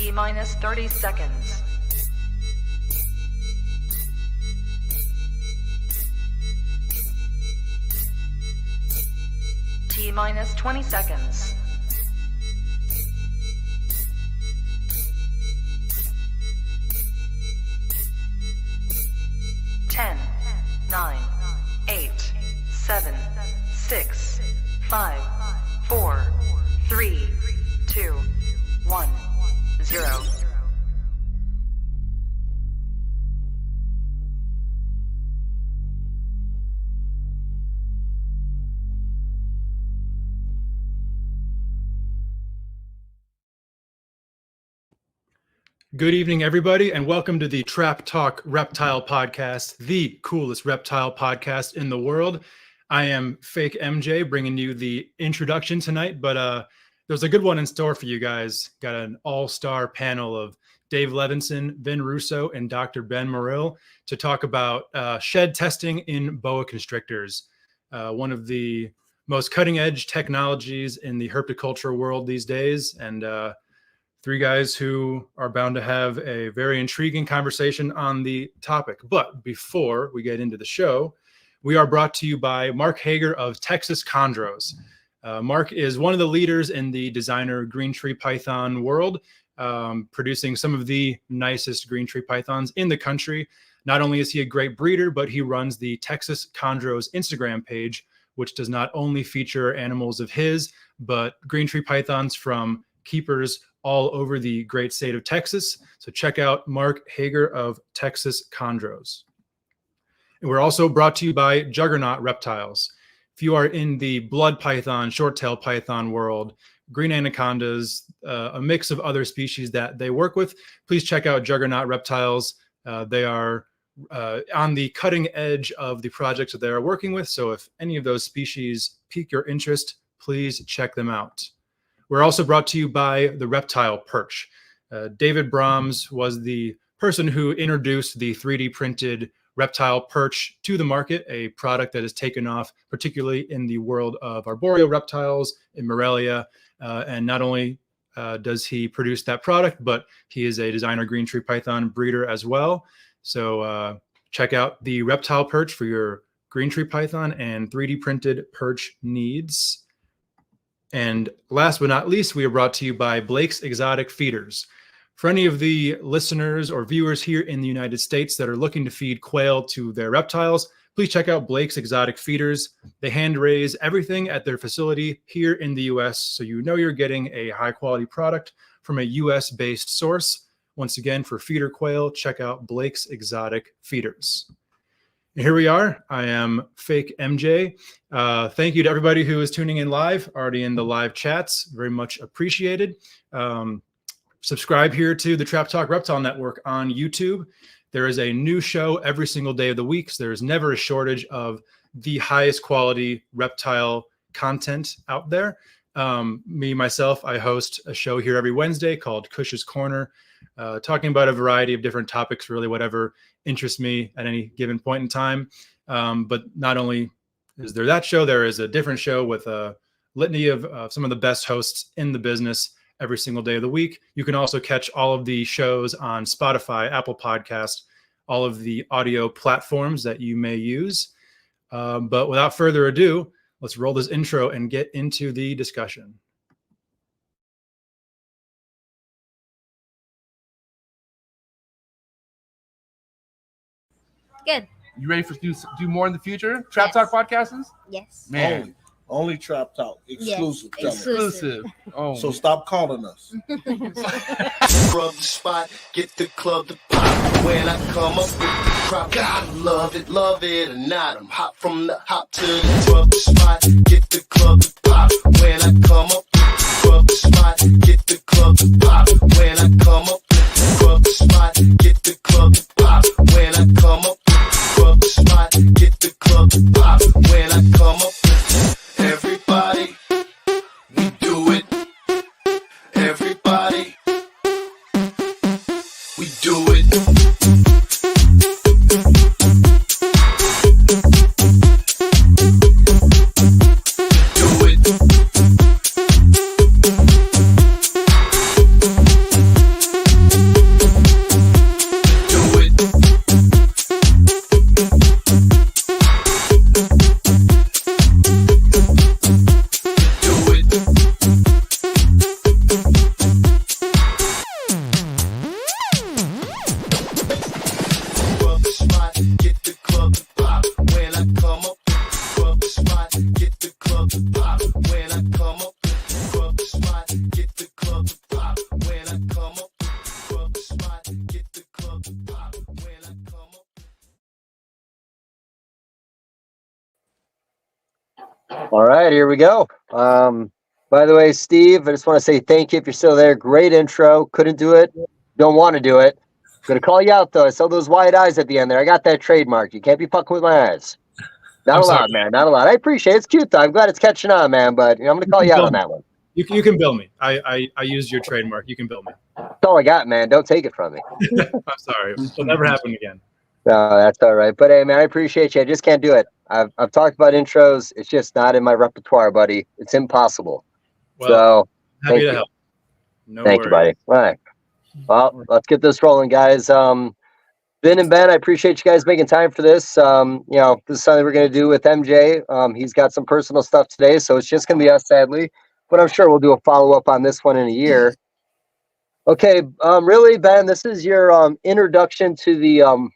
T-minus 30 seconds. T-minus 20 seconds. Ten, 9, 8, 7, 6, 5, 4, 3, 2, 1, 0. Good evening, everybody, and welcome to the Trap Talk Reptile Podcast, the coolest reptile podcast in the world. I am Fake MJ, bringing you the introduction tonight, but there's a good one in store for you guys. Got an all-star panel of Dave Levinson, Vin Russo, and Dr. Ben Morrill to talk about shed testing in boa constrictors, one of the most cutting-edge technologies in the herpetoculture world these days, and three guys who are bound to have a very intriguing conversation on the topic. But before we get into the show, we are brought to you by Mark Hager of Texas Chondros. Mark is one of the leaders in the designer green tree python world, producing some of the nicest green tree pythons in the country. Not only is he a great breeder, but he runs the Texas Chondros Instagram page, which does not only feature animals of his, but green tree pythons from keepers all over the great state of Texas. So check out Mark Hager of Texas Chondros. And we're also brought to you by Juggernaut Reptiles. If you are in the blood python, short-tail python world, green anacondas, a mix of other species that they work with, please check out Juggernaut Reptiles. They are on the cutting edge of the projects that they are working with. So if any of those species pique your interest, please check them out. We're also brought to you by the Reptile perch. David Brahms was the person who introduced the 3D printed Reptile perch to the market, a product that has taken off, particularly in the world of arboreal reptiles in Morelia. And not only does he produce that product, but he is a designer green tree python breeder as well. So check out the Reptile perch for your green tree python and 3D printed perch needs. And last but not least, we are brought to you by Blake's Exotic Feeders. For any of the listeners or viewers here in the United States that are looking to feed quail to their reptiles, please check out Blake's Exotic Feeders. They hand raise everything at their facility here in the US, so you know you're getting a high quality product from a US based source. Once again, for feeder quail, check out Blake's Exotic Feeders. And here we are. I am Fake MJ. Thank you to everybody who is tuning in live, already in the live chats. Very much appreciated. Subscribe here to the Trap Talk Reptile Network on YouTube. There is a new show every single day of the week. So there is never a shortage of the highest quality reptile content out there. Myself, I host a show here every Wednesday called Cush's Corner, talking about a variety of different topics, really whatever interests me at any given point in time. But not only is there that show, there is a different show with a litany of some of the best hosts in the business every single day of the week. You can also catch all of the shows on Spotify, Apple Podcast, all of the audio platforms that you may use. But without further ado, let's roll this intro and get into the discussion. Good. You ready for do more in the future? Trap Talk podcasts? Yes. Man, Only Trap Talk. Exclusive. Yes. exclusive. Oh, So stop calling us. Rub the spot, get the club to pop. When I come up with the crop, God love it or not. I'm hot from the hop to the rub the spot, get the club to pop. When I come up with the rub the spot, get the club to pop. When I come up with the rub the spot, get the club to pop. When I come up with the rub the spot, get the club to pop. When I come up with everybody, we do it. Everybody, we do it. Do it. All right, here we go. By the way, Steve, I just want to say thank you if you're still there. Great intro. Couldn't do it. Don't want to do it. Gonna call you out though. I saw those wide eyes at the end there. I got that trademark. You can't be fucking with my eyes. Not I'm allowed, sorry. man. Not allowed. I appreciate it. It's cute though. I'm glad it's catching on, man. But I'm gonna call you out on that one. You can bill me. I used your trademark. You can bill me. That's all I got, man. Don't take it from me. I'm sorry. It'll never happen again. No, that's all right. But hey, man, I appreciate you. I just can't do it. I've talked about intros. It's just not in my repertoire, buddy. It's impossible. Well, So happy to you. help. No Thank you, worries. buddy. All right. Well, let's get this rolling, guys. Ben and Ben, I appreciate you guys making time for this. This is something we're going to do with MJ. He's got some personal stuff today, so it's just going to be us, sadly. But I'm sure we'll do a follow-up on this one in a year. Okay, really, Ben, this is your introduction to the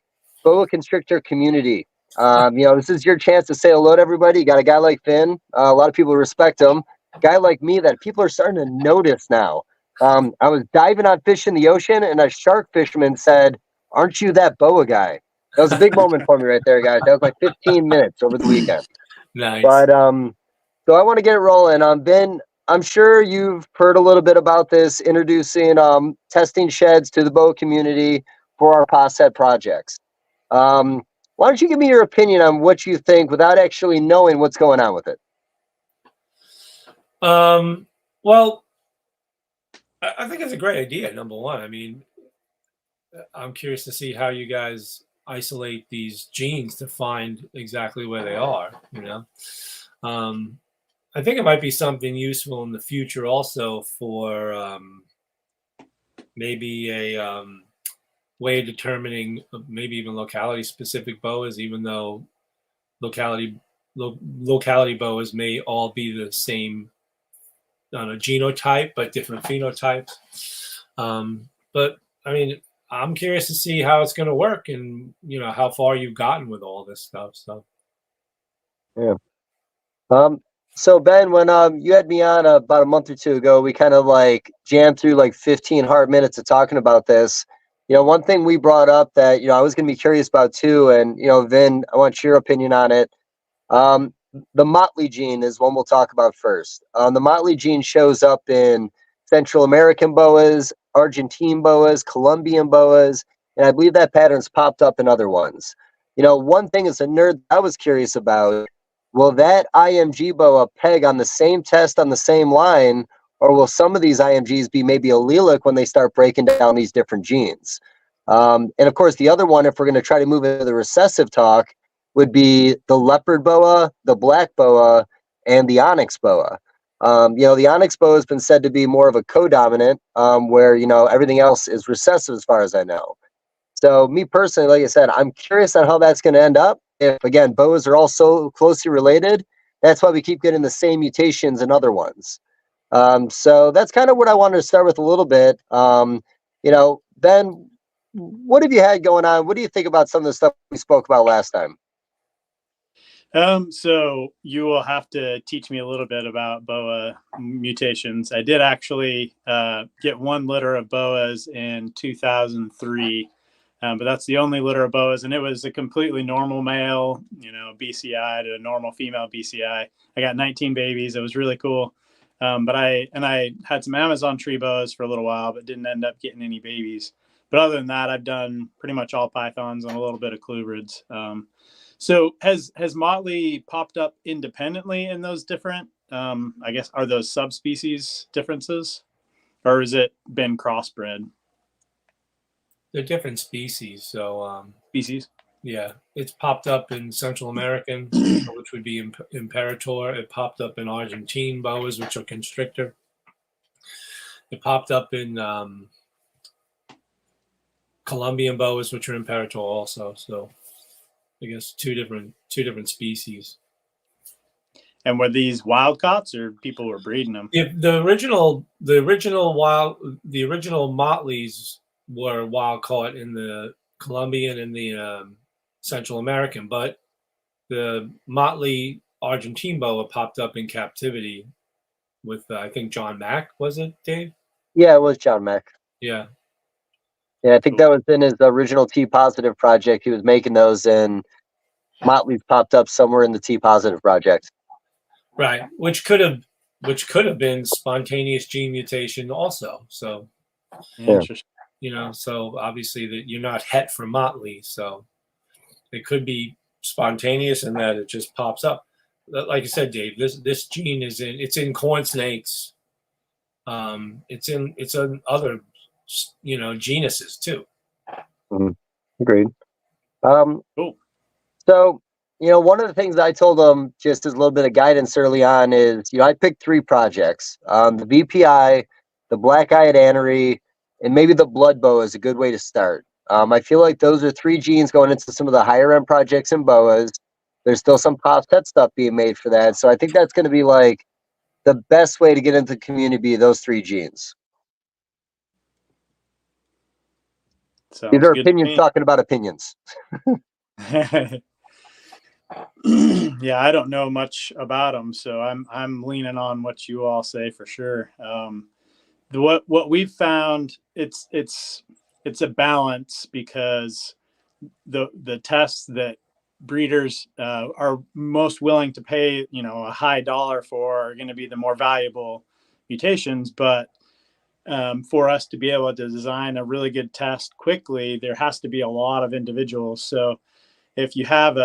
boa constrictor community. This is your chance to say hello to everybody. You got a guy like Finn. A lot of people respect him. A guy like me that people are starting to notice now. I was diving on fish in the ocean, and a shark fisherman said, "Aren't you that boa guy?" That was a big moment for me right there, guys. That was like 15 minutes over the weekend. Nice. But so I want to get it rolling. Ben, I'm sure you've heard a little bit about this, introducing testing sheds to the boa community for our POSET projects. Why don't you give me your opinion on what you think without actually knowing what's going on with it? Well, I think it's a great idea, number one. I mean, I'm curious to see how you guys isolate these genes to find exactly where they are, I think it might be something useful in the future also for maybe a way of determining maybe even locality-specific boas, even though locality boas may all be the same genotype, but different phenotypes. But I mean, I'm curious to see how it's going to work and, how far you've gotten with all this stuff. So, yeah. So Ben, when you had me on about a month or two ago, we kind of like jammed through like 15 hard minutes of talking about this. One thing we brought up that, I was going to be curious about too, and, Vin, I want your opinion on it. The motley gene is one we'll talk about first. The motley gene shows up in Central American boas, Argentine boas, Colombian boas, and I believe that pattern's popped up in other ones. One thing as a nerd I was curious about, will that IMG boa peg on the same test on the same line, or will some of these IMGs be maybe allelic when they start breaking down these different genes? And of course, the other one, if we're going to try to move into the recessive talk, would be the leopard boa, the black boa, and the onyx boa. The onyx boa has been said to be more of a codominant, where, everything else is recessive as far as I know. So me personally, like I said, I'm curious on how that's going to end up. If, again, boas are all so closely related, that's why we keep getting the same mutations in other ones. So that's kind of what I wanted to start with a little bit. Ben, what have you had going on? What do you think about some of the stuff we spoke about last time? So you will have to teach me a little bit about boa mutations. I did actually get one litter of boas in 2003, but that's the only litter of boas, and it was a completely normal male, BCI to a normal female BCI. I got 19 babies. It was really cool. But I had some Amazon tree boas for a little while, but didn't end up getting any babies. But other than that, I've done pretty much all pythons and a little bit of clubrids. So has motley popped up independently in those different, I guess, are those subspecies differences, or has it been crossbred? they're different species. So, Species? yeah, it's popped up in Central American, which would be Imperator. It popped up in Argentine boas, which are Constrictor. It popped up in Colombian boas, which are Imperator also. So, I guess two different species. And were these wild caughts, or people were breeding them? If the original motleys were wild caught in the Colombian and the Central American, but the motley Argentine boa popped up in captivity with I think John Mack, was it, Dave? Yeah, it was John Mack. Yeah. Yeah, I think that was in his original T positive project. He was making those, and motley's popped up somewhere in the T positive project. Right, which could have been spontaneous gene mutation also. So, Interesting. so obviously that you're not het for motley, so it could be spontaneous in that it just pops up. Like I said, Dave, this gene it's in corn snakes. It's in other, genuses too. Agreed. Cool. So, one of the things I told them just as a little bit of guidance early on is, I picked 3 projects. The VPI, the black-eyed anery, and maybe the blood boa is a good way to start. I feel like those are 3 genes going into some of the higher-end projects in boas. There's still some offset stuff being made for that. So I think that's going to be like the best way to get into the community, those 3 genes. Sounds These are good to opinions me. talking about opinions. Yeah, I don't know much about them, so I'm leaning on what you all say for sure. What we've found, it's a balance, because the tests that breeders are most willing to pay, a high dollar for, are going to be the more valuable mutations. But for us to be able to design a really good test quickly, there has to be a lot of individuals. So if you have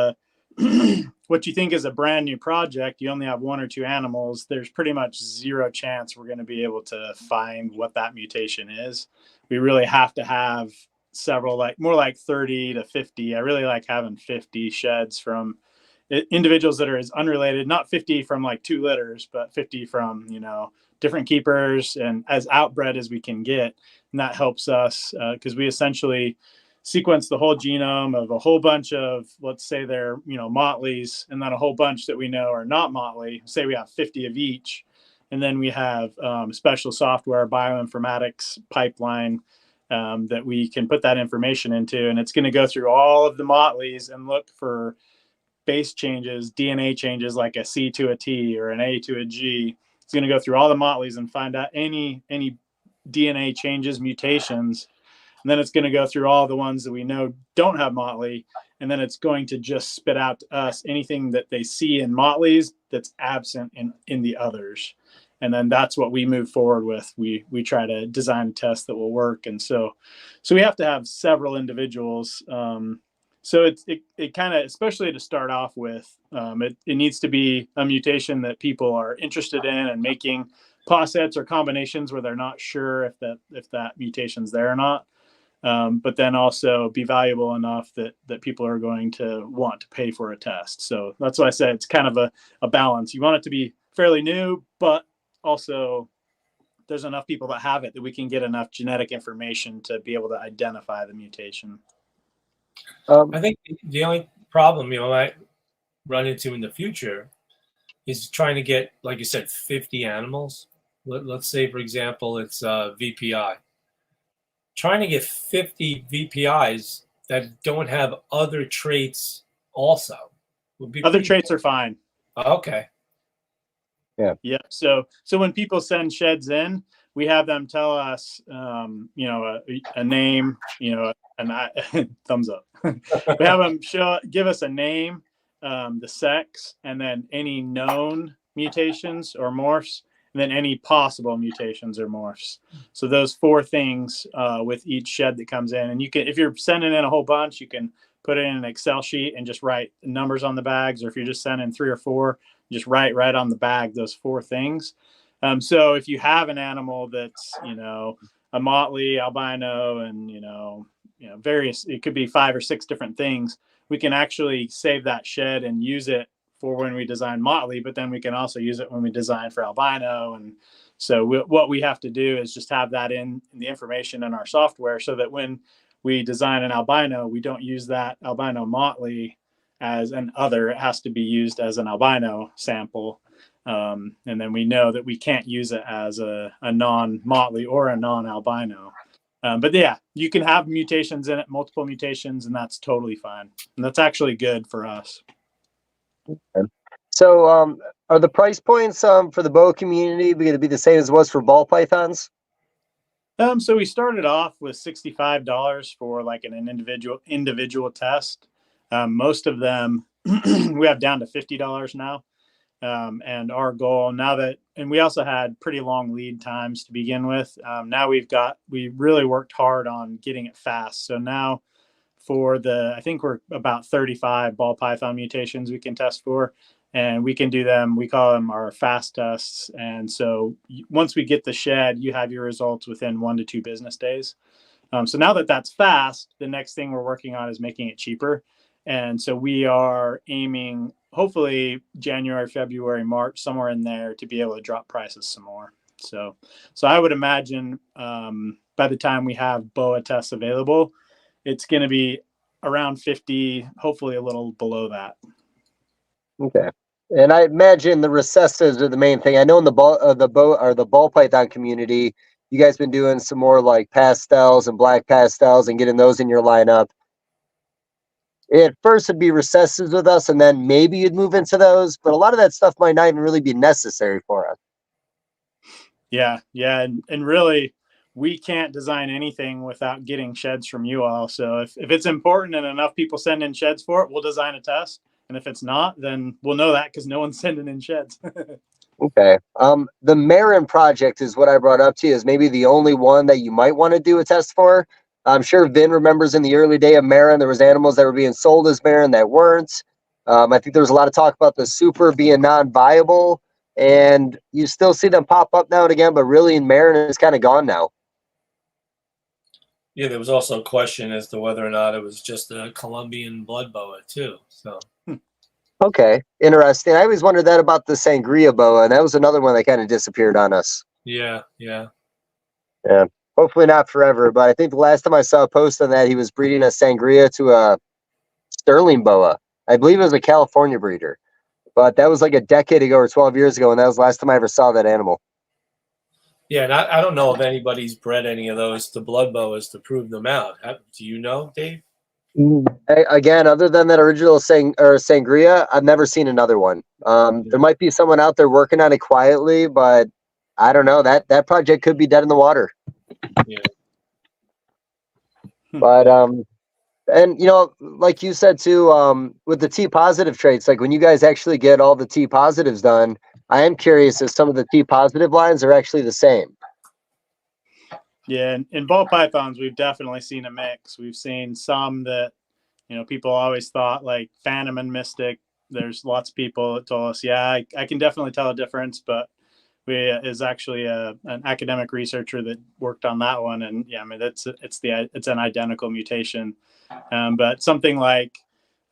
what you think is a brand new project, you only have 1 or 2 animals, there's pretty much 0 chance we're going to be able to find what that mutation is. We really have to have several, more like 30 to 50. I really like having 50 sheds from individuals that are as unrelated, not 50 from like 2 litters, but 50 from, different keepers and as outbred as we can get. And that helps us because we essentially sequence the whole genome of a whole bunch of, let's say they're, motleys, and then a whole bunch that we know are not motley. Say we have 50 of each. And then we have special software, bioinformatics pipeline that we can put that information into. And it's going to go through all of the motleys and look for base changes, DNA changes, like a C to a T or an A to a G. It's going to go through all the motleys and find out any DNA changes, mutations. And then it's going to go through all the ones that we know don't have motley. And then it's going to just spit out to us anything that they see in motleys that's absent in the others. And then that's what we move forward with. We try to design a test that will work. And so we have to have several individuals. So it kind of, especially to start off with, it needs to be a mutation that people are interested in, and making posets or combinations where they're not sure if that mutation's there or not. But then also be valuable enough that people are going to want to pay for a test. So that's why I said it's kind of a balance. You want it to be fairly new, but also there's enough people that have it that we can get enough genetic information to be able to identify the mutation. I think the only problem, I run into in the future is trying to get, like you said, 50 animals. Let's say, for example, it's VPI. Trying to get 50 VPIs that don't have other traits also would be other traits are fine. Okay. Yeah. So when people send sheds in, we have them tell us, a name, thumbs up. We have them give us a name, the sex, and then any known mutations or morphs, and then any possible mutations or morphs. So those 4 things with each shed that comes in. And you can, if you're sending in a whole bunch, you can put it in an Excel sheet and just write numbers on the bags. Or if you're just sending 3 or 4, just write right on the bag those 4 things. So if you have an animal that's, a motley, albino, and, various, it could be 5 or 6 different things, we can actually save that shed and use it for when we design motley, but then we can also use it when we design for albino. And so what we have to do is just have that in the information in our software, so that when we design an albino, we don't use that albino motley as an other. It has to be used as an albino sample. And then we know that we can't use it as a non-motley or a non-albino. But yeah, you can have mutations in it, multiple mutations, and that's totally fine. And that's actually good for us. Okay. So are the price points for the boa community going to be the same as it was for ball pythons? So we started off with $65 for like an individual test. Most of them we have down to $50 now. And our goal now and we also had pretty long lead times to begin with. Now we really worked hard on getting it fast. So now I think we're about 35 ball python mutations we can test for, and we can do them. We call them our fast tests. And so once we get the shed, you have your results within 1 to 2 business days. So now that that's fast, the next thing we're working on is making it cheaper. And so we are aiming, hopefully January, February, March, somewhere in there, to be able to drop prices some more. So I would imagine by the time we have BOA tests available, it's going to be around 50, hopefully a little below that. Okay. And I imagine the recessives are the main thing. I know in the ball python community, you guys been doing some more like pastels and black pastels and getting those in your lineup. At first it'd be recessives with us, and then maybe you'd move into those, but a lot of that stuff might not even really be necessary for us. Yeah. And really, we can't design anything without getting sheds from you all. So if it's important and enough people send in sheds for it, we'll design a test. And if it's not, then we'll know that because no one's sending in sheds. Okay. The Marin project is what I brought up to you, is maybe the only one that you might want to do a test for. I'm sure Vin remembers in the early day of Marin, there was animals that were being sold as Marin that weren't. I think there was a lot of talk about the super being non-viable, and you still see them pop up now and again, but really in Marin it's kind of gone now. Yeah, there was also a question as to whether or not it was just a Colombian blood boa too. So. Okay, interesting. I always wondered that about the sangria boa, and that was another one that kind of disappeared on us. Yeah. Hopefully not forever, but I think the last time I saw a post on that, he was breeding a sangria to a sterling boa. I believe it was a California breeder, but that was like a decade ago or 12 years ago, and that was the last time I ever saw that animal. Yeah, and I don't know if anybody's bred any of those to blood boas to prove them out. Do you know, Dave? Again, other than that original sangria, I've never seen another one. There might be someone out there working on it quietly, but I don't know. That project could be dead in the water. Yeah. But and like you said too, with the T positive traits, like when you guys actually get all the T positives done, I am curious if some of the T positive lines are actually the same. Yeah, in ball pythons, we've definitely seen a mix. We've seen some that, people always thought like Phantom and Mystic. There's lots of people that told us, yeah, I can definitely tell a difference, but is actually an academic researcher that worked on that one, and yeah, I mean it's an identical mutation. But something like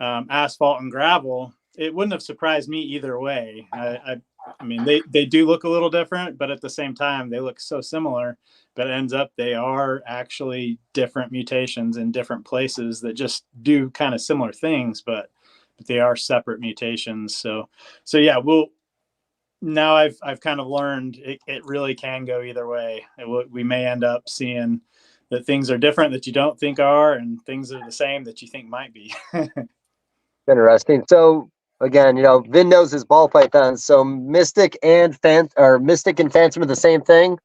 asphalt and gravel, it wouldn't have surprised me either way. I mean, they do look a little different, but at the same time, they look so similar. But it ends up they are actually different mutations in different places that just do kind of similar things, but they are separate mutations. So yeah, now I've kind of learned it really can go either way. We may end up seeing that things are different that you don't think are, and things are the same that you think might be. Interesting. So again, Vin knows his ball pythons. So Mystic and Phantom are the same thing.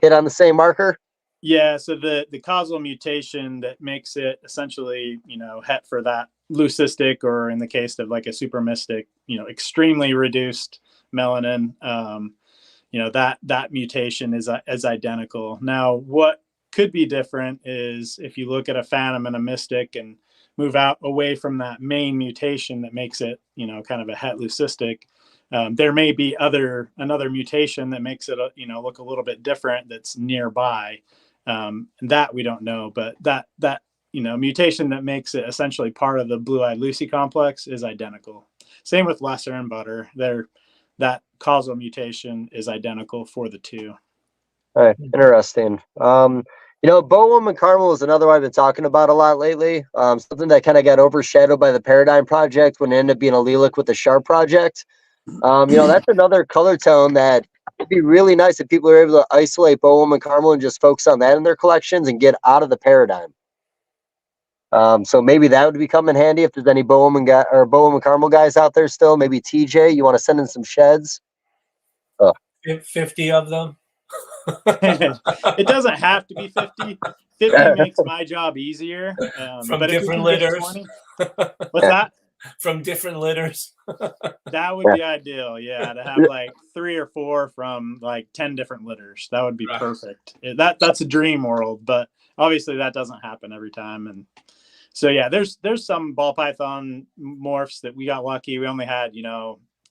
Hit on the same marker. Yeah. So the causal mutation that makes it essentially, het for that leucistic, or in the case of like a super mystic, extremely reduced melanin, that mutation is identical. Now, what could be different is if you look at a Phantom and a Mystic and move out away from that main mutation that makes it, kind of a het leucistic, there may be another mutation that makes it, look a little bit different that's nearby. That we don't know, but that mutation that makes it essentially part of the blue-eyed Lucy complex is identical. Same with lesser and butter. That causal mutation is identical for the two. All right, interesting. Boa and Carmel is another one I've been talking about a lot lately. Something that kind of got overshadowed by the Paradigm project when it ended up being allelic with the Sharp project. That's another color tone that would be really nice if people are able to isolate Boa and Carmel and just focus on that in their collections and get out of the Paradigm. So maybe that would become in handy if there's any Boa and Carmel guys out there still. Maybe TJ, you want to send in some sheds? 50 of them. It doesn't have to be 50. 50 makes my job easier. From but different litters. What's that? from different litters. That would be ideal. Yeah, to have like 3 or 4 from like 10 different litters. That would be Right. perfect. That's a dream world, but obviously that doesn't happen every time. And so yeah, there's some ball python morphs that we got lucky. We only had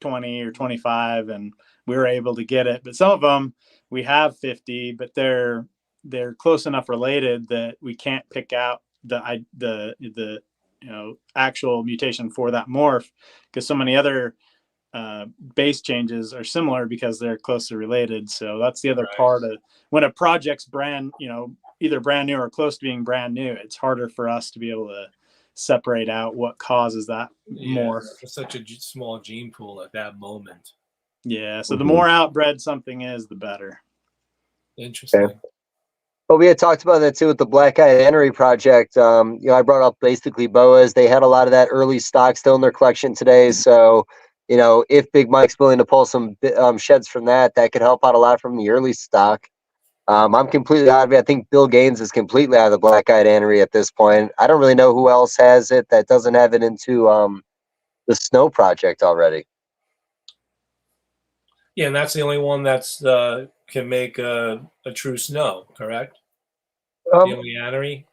20 or 25, and we were able to get it. But some of them we have 50, but they're close enough related that we can't pick out the actual mutation for that morph, because so many other base changes are similar because they're closely related. So that's the other part of when a project's either brand new or close to being brand new, it's harder for us to be able to separate out what causes that morph. For such a small gene pool at that moment. Yeah, so the more outbred something is, the better. Interesting. Okay. Well, we had talked about that too with the black-eyed anery project. I brought up basically boas. They had a lot of that early stock still in their collection today. So, if Big Mike's willing to pull some sheds from that could help out a lot from the early stock. I'm completely out of it. I think Bill Gaines is completely out of the black-eyed anery at this point. I don't really know who else has it that doesn't have it into the Snow project already. Yeah, and that's the only one that's can make a true snow, correct? The only anery?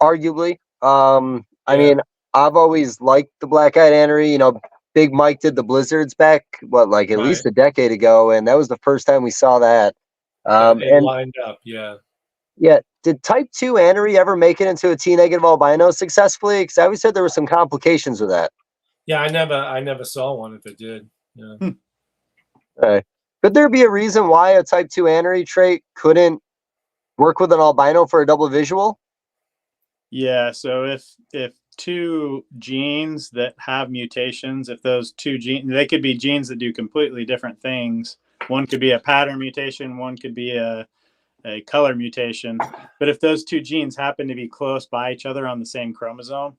Arguably. I mean, I've always liked the black-eyed anery. Big Mike did the blizzards back, at least a decade ago, and that was the first time we saw that. It lined up, yeah. Yeah. Did type 2 anery ever make it into a T-negative albino successfully? Because I always said there were some complications with that. Yeah, I never saw one if it did. Yeah. Okay. Could there be a reason why a type 2 anery trait couldn't work with an albino for a double visual? Yeah, so if 2 genes that have mutations, if those 2 genes, they could be genes that do completely different things. One could be a pattern mutation, one could be a color mutation. But if those 2 genes happen to be close by each other on the same chromosome,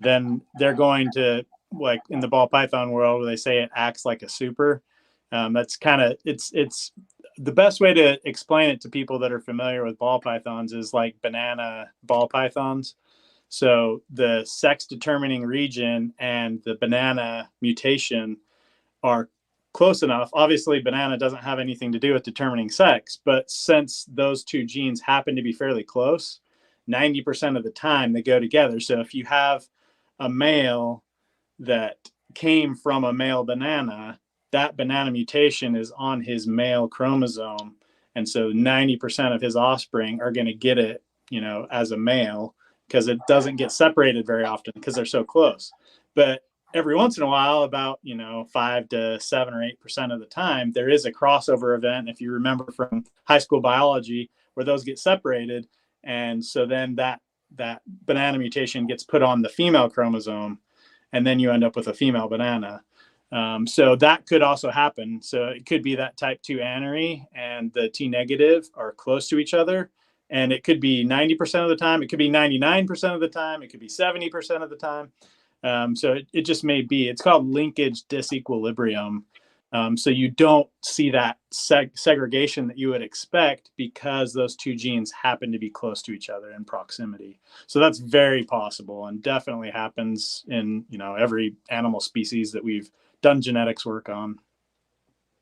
then they're going to, like in the ball python world, where they say it acts like a super. That's kind of, it's the best way to explain it to people that are familiar with ball pythons is like banana ball pythons. So the sex determining region and the banana mutation are close enough. Obviously, banana doesn't have anything to do with determining sex, but since those 2 genes happen to be fairly close, 90% of the time they go together. So if you have a male that came from a male banana, that banana mutation is on his male chromosome. And so 90% of his offspring are going to get it, as a male, because it doesn't get separated very often because they're so close. But every once in a while, about 5 to 7 or 8% of the time, there is a crossover event, if you remember from high school biology, where those get separated. And so then that banana mutation gets put on the female chromosome, and then you end up with a female banana. So that could also happen. So it could be that type 2 anery and the T negative are close to each other. And it could be 90% of the time. It could be 99% of the time. It could be 70% of the time. So it just may be. It's called linkage disequilibrium. So you don't see that segregation that you would expect because those 2 genes happen to be close to each other in proximity. So that's very possible and definitely happens in every animal species that we've done genetics work on.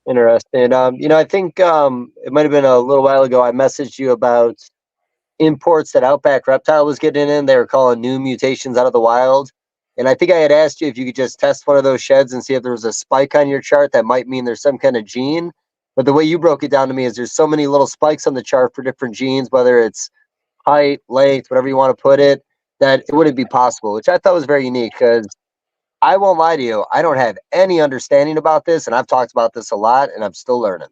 Interesting. I think it might have been a little while ago I messaged you about imports that Outback Reptile was getting in. They were calling new mutations out of the wild. And I think I had asked you if you could just test one of those sheds and see if there was a spike on your chart. That might mean there's some kind of gene. But the way you broke it down to me is there's so many little spikes on the chart for different genes, whether it's height, length, whatever you want to put it, that it wouldn't be possible, which I thought was very unique because I won't lie to you, I don't have any understanding about this, and I've talked about this a lot, and I'm still learning.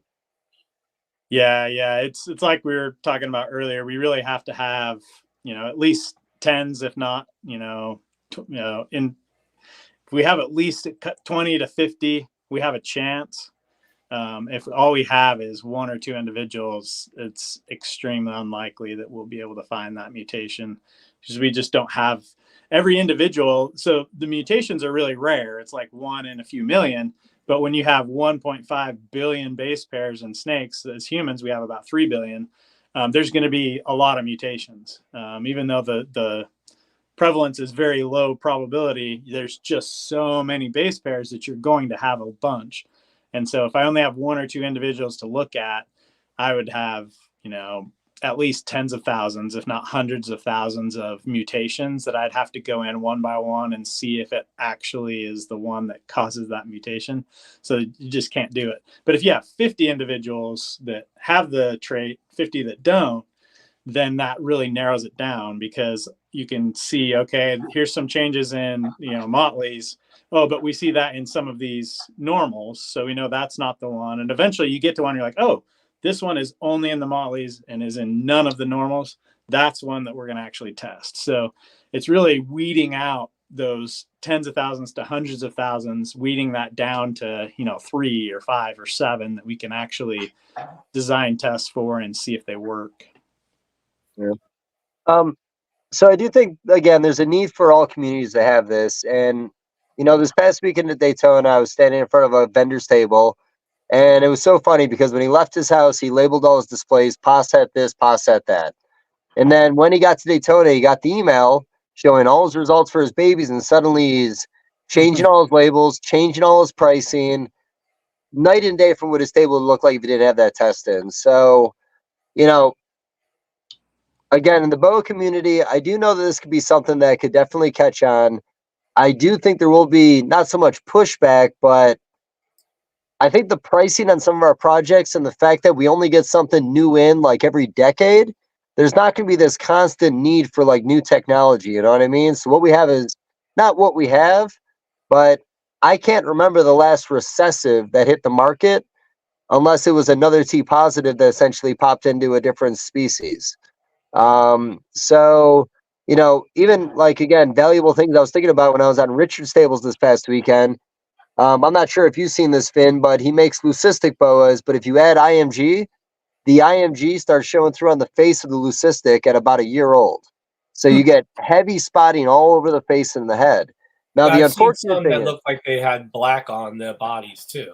Yeah, it's like we were talking about earlier. We really have to have at least tens, if not if we have at least 20 to 50, we have a chance. If all we have is 1 or 2 individuals, it's extremely unlikely that we'll be able to find that mutation because we just don't have every individual. So the mutations are really rare. It's like 1 in a few million. But when you have 1.5 billion base pairs in snakes, as humans, we have about 3 billion. There's going to be a lot of mutations, even though the prevalence is very low probability. There's just so many base pairs that you're going to have a bunch. And so if I only have 1 or 2 individuals to look at, I would have, at least tens of thousands, if not hundreds of thousands of mutations that I'd have to go in one by one and see if it actually is the one that causes that mutation. So you just can't do it. But if you have 50 individuals that have the trait, 50 that don't, then that really narrows it down, because you can see, okay, here's some changes in, motleys. Oh, but we see that in some of these normals. So we know that's not the one. And eventually you get to one, you're like, oh, this one is only in the motleys and is in none of the normals. That's one that we're going to actually test. So it's really weeding out those tens of thousands to hundreds of thousands, weeding that down to, 3 or 5 or 7 that we can actually design tests for and see if they work. Yeah. So I do think, again, there's a need for all communities to have this. And, this past weekend at Daytona, I was standing in front of a vendor's table, and it was so funny because when he left his house, he labeled all his displays, pos at this, pos at that. And then when he got to Daytona, he got the email showing all his results for his babies, and suddenly he's changing all his labels, changing all his pricing, night and day from what his table would look like if he didn't have that test in. So, again, in the boa community, I do know that this could be something that could definitely catch on. I do think there will be not so much pushback, but I think the pricing on some of our projects and the fact that we only get something new in like every decade, there's not going to be this constant need for like new technology. You know what I mean? So what we have is not what we have, but I can't remember the last recessive that hit the market unless it was another T positive that essentially popped into a different species. So, even like, again, valuable things I was thinking about when I was on Richard's tables this past weekend. I'm not sure if you've seen this, Finn, but he makes leucistic boas. But if you add IMG, the IMG starts showing through on the face of the leucistic at about a year old. So you get heavy spotting all over the face and the head. Now, the I've seen unfortunate some thing that is, look like they had black on their bodies too.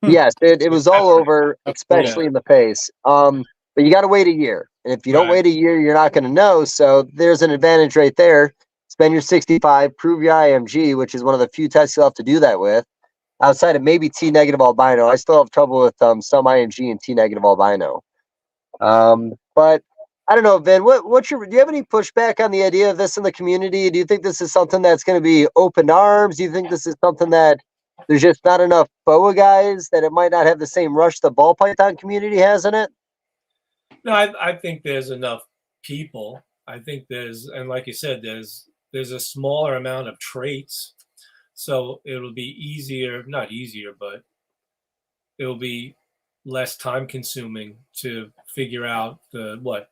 yes, it was all over, especially in the face. But you got to wait a year. And if you don't wait a year, you're not going to know. So there's an advantage right there. Spend your 65, prove your IMG, which is one of the few tests you'll have to do that with. Outside of maybe T-negative albino, I still have trouble with some IMG and T-negative albino. But I don't know, Vin, do you have any pushback on the idea of this in the community? Do you think this is something that's going to be open arms? Do you think this is something that there's just not enough boa guys, that it might not have the same rush the ball python community has in it? No, I think there's enough people. I think and like you said, there's a smaller amount of traits. So it'll be not easier, but it'll be less time consuming to figure out the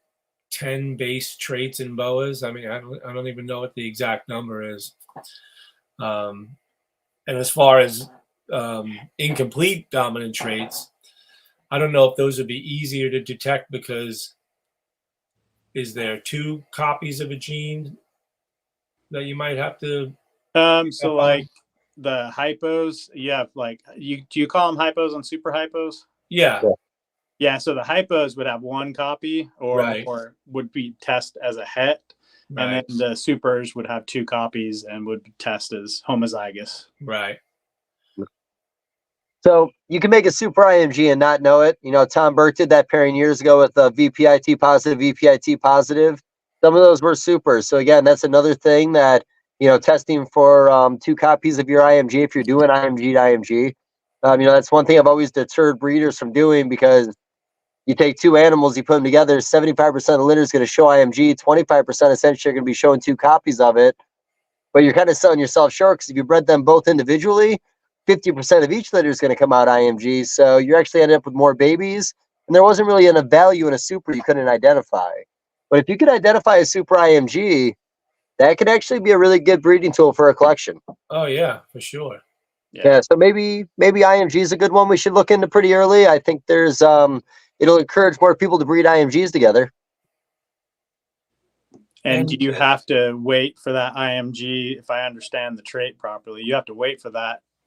10 base traits in boas. I mean, I don't even know what the exact number is. And as far as incomplete dominant traits, I don't know if those would be easier to detect, because is there 2 copies of a gene that you might have to? So like the hypos, do you call them hypos and super hypos? Yeah. Yeah. So the hypos would have 1 copy or would be test as a het. Right. And then the supers would have 2 copies and would test as homozygous. Right. So you can make a super IMG and not know it. Tom Burke did that pairing years ago with VPIT positive, VPIT positive. Some of those were supers. So again, that's another thing that, testing for 2 copies of your IMG, if you're doing IMG to IMG, that's one thing I've always deterred breeders from doing, because you take 2 animals, you put them together, 75% of the litter is going to show IMG, 25% essentially are going to be showing 2 copies of it. But you're kind of selling yourself short, because if you bred them both individually, 50% of each litter is going to come out IMG. So you actually ended up with more babies, and there wasn't really enough value in a super you couldn't identify. But if you could identify a super IMG, that could actually be a really good breeding tool for a collection. Oh yeah, for sure. Yeah, so maybe IMG is a good one we should look into pretty early. I think there's it'll encourage more people to breed IMGs together. And do you have to wait for that IMG, if I understand the trait properly, you have to wait for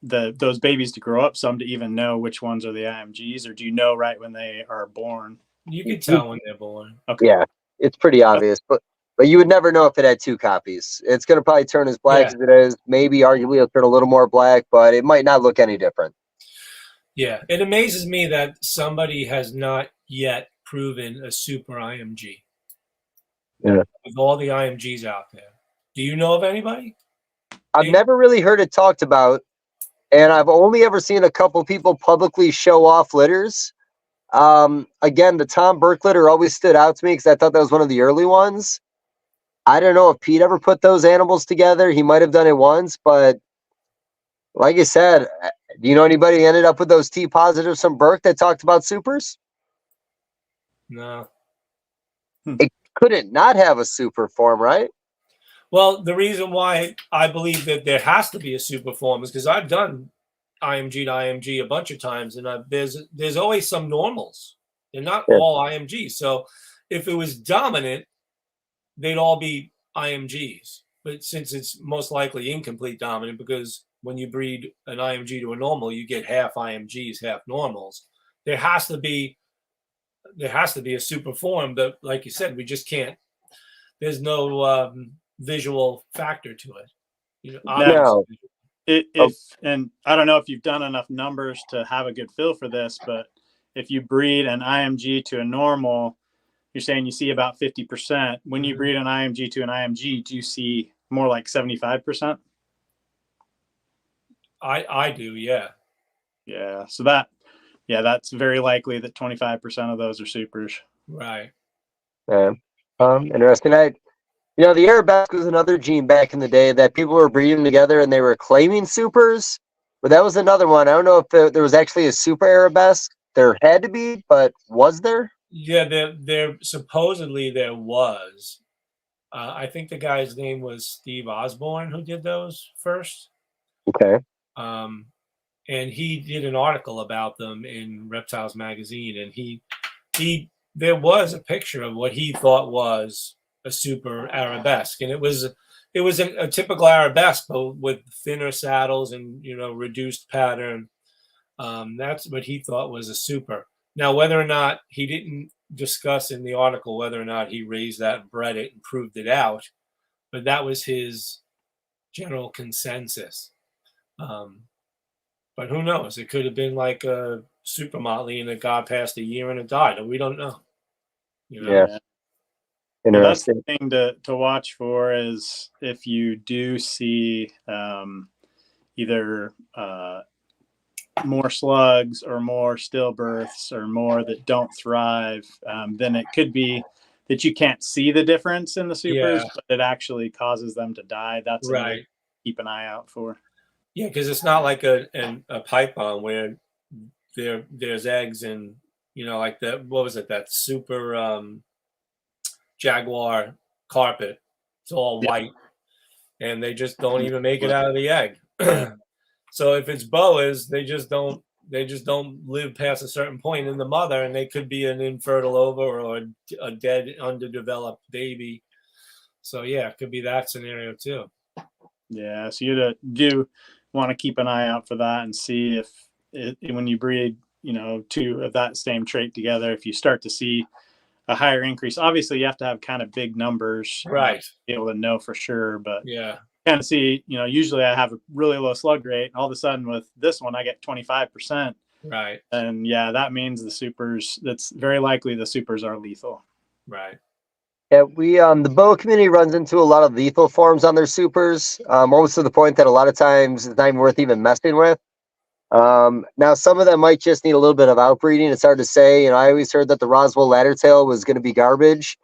those babies to grow up some to even know which ones are the IMGs, or do you know right when they are born? You can tell when they're born. Okay. Yeah, it's pretty obvious. But But you would never know if it had 2 copies. It's going to probably turn as black Yeah. as it is. Maybe arguably it'll turn a little more black, but it might not look any different. Yeah, it amazes me that somebody has not yet proven a super IMG. Yeah. With all the IMGs out there. Do you know of anybody? I've never really heard it talked about, and I've only ever seen a couple people publicly show off litters. Again, the Tom Burke litter always stood out to me because I thought that was one of the early ones. I don't know if Pete ever put those animals together. He might have done it once, but like I said, do you know anybody who ended up with those T positives from Burke that talked about supers? No. It couldn't not have a super form, right? Well, the reason why I believe that there has to be a super form is because I've done IMG to IMG a bunch of times, and there's always some normals. They're not all IMGs. So if it was dominant, they'd all be IMGs. But since it's most likely incomplete dominant, because when you breed an IMG to a normal, you get half IMGs, half normals. There has to be a super form, but like you said, we just can't. There's no visual factor to it. You know, No. And I don't know if you've done enough numbers to have a good feel for this, but if you breed an IMG to a normal, you're saying you see about 50%. When you breed an IMG to an IMG, do you see more like 75%? I do, yeah. Yeah. So that's very likely that 25% of those are supers. Right. Yeah. Interesting. The arabesque was another gene back in the day that people were breeding together and they were claiming supers, but that was another one. I don't know if there was actually a super arabesque. There had to be, but was there? Yeah, there supposedly there was. I think the guy's name was Steve Osborne who did those first. Okay. And he did an article about them in Reptiles magazine, and there was a picture of what he thought was a super arabesque, and it was a typical arabesque, but with thinner saddles and reduced pattern. That's what he thought was a super. Now, whether or not he didn't discuss in the article whether or not he raised that and bred it and proved it out, but that was his general consensus. But who knows? It could have been like a super motley and it got past a year and it died. We don't know. Yeah. Well, that's the thing to watch for is if you do see either more slugs or more stillbirths or more that don't thrive, then it could be that you can't see the difference in the supers, but it actually causes them to die. That's right. Keep an eye out for. Yeah, because it's not like a python where there's eggs and like that. What was it? That super jaguar carpet. It's all white, and they just don't even make it out of the egg. So if it's boas, they just don't live past a certain point in the mother, and they could be an infertile ova or a dead, underdeveloped baby. So yeah, it could be that scenario too. Yeah, so you do want to keep an eye out for that and see if when you breed, two of that same trait together, if you start to see a higher increase. Obviously, you have to have kind of big numbers, right, to be able to know for sure. But yeah, kind of see, usually I have a really low slug rate. All of a sudden with this one, I get 25%. Right. And yeah, that means the supers. That's very likely the supers are lethal. Right. Yeah, the boa community runs into a lot of lethal forms on their supers, almost to the point that a lot of times it's not even worth even messing with. Now, some of them might just need a little bit of outbreeding. It's hard to say. I always heard that the Roswell laddertail was going to be garbage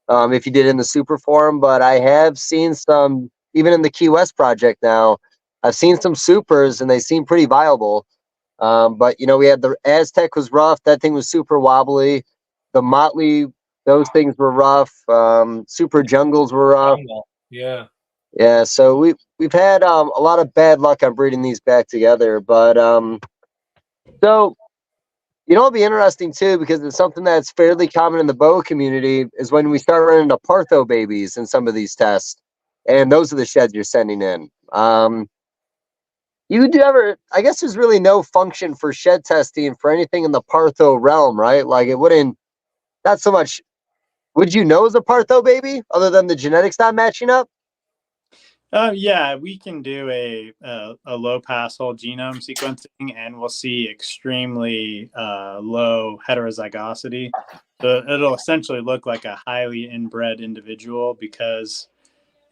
if you did it in the super form, but I have seen some, even in the Key West project now, I've seen some supers and they seem pretty viable. But, we had the Aztec was rough. That thing was super wobbly. The Motley, those things were rough. Super jungles were rough. Yeah. Yeah. So we've had a lot of bad luck on breeding these back together. But so it'll be interesting too, because it's something that's fairly common in the boa community is when we start running into partho babies in some of these tests, and those are the sheds you're sending in. I guess there's really no function for shed testing for anything in the partho realm, right? Like it wouldn't, not so much would you know it's a partho baby other than the genetics not matching up? Yeah, we can do a low pass whole genome sequencing, and we'll see extremely low heterozygosity. So it'll essentially look like a highly inbred individual because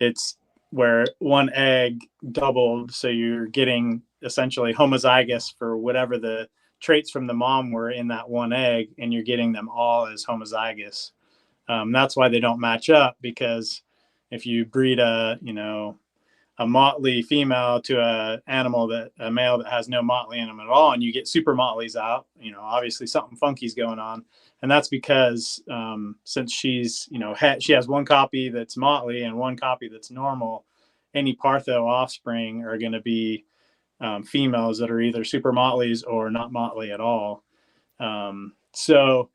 it's where one egg doubled. So you're getting essentially homozygous for whatever the traits from the mom were in that one egg, and you're getting them all as homozygous. That's why they don't match up, because if you breed a motley female to a male that has no motley in them at all, and you get super motleys out, obviously something funky's going on. And that's because since she's, she has one copy that's motley and one copy that's normal, any partho offspring are going to be females that are either super motleys or not motley at all. So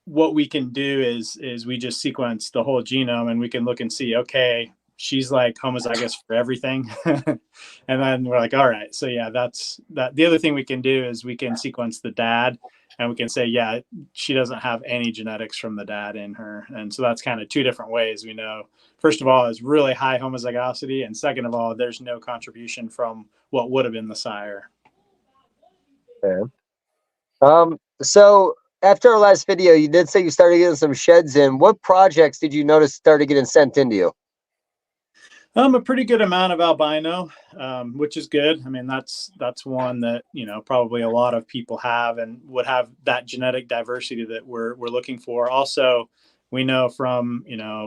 what we can do is we just sequence the whole genome, and we can look and see, okay, she's like homozygous for everything. And then we're like, all right, so yeah, that's that. The other thing we can do is we can sequence the dad, and we can say, yeah, she doesn't have any genetics from the dad in her. And so that's kind of two different ways we know. First of all, is really high homozygosity, and second of all, there's no contribution from what would have been the sire. Okay. So after our last video, you did say you started getting some sheds in. What projects did you notice started getting sent into you? A pretty good amount of albino, which is good. I mean, that's one that, probably a lot of people have and would have that genetic diversity that we're looking for. Also, we know from,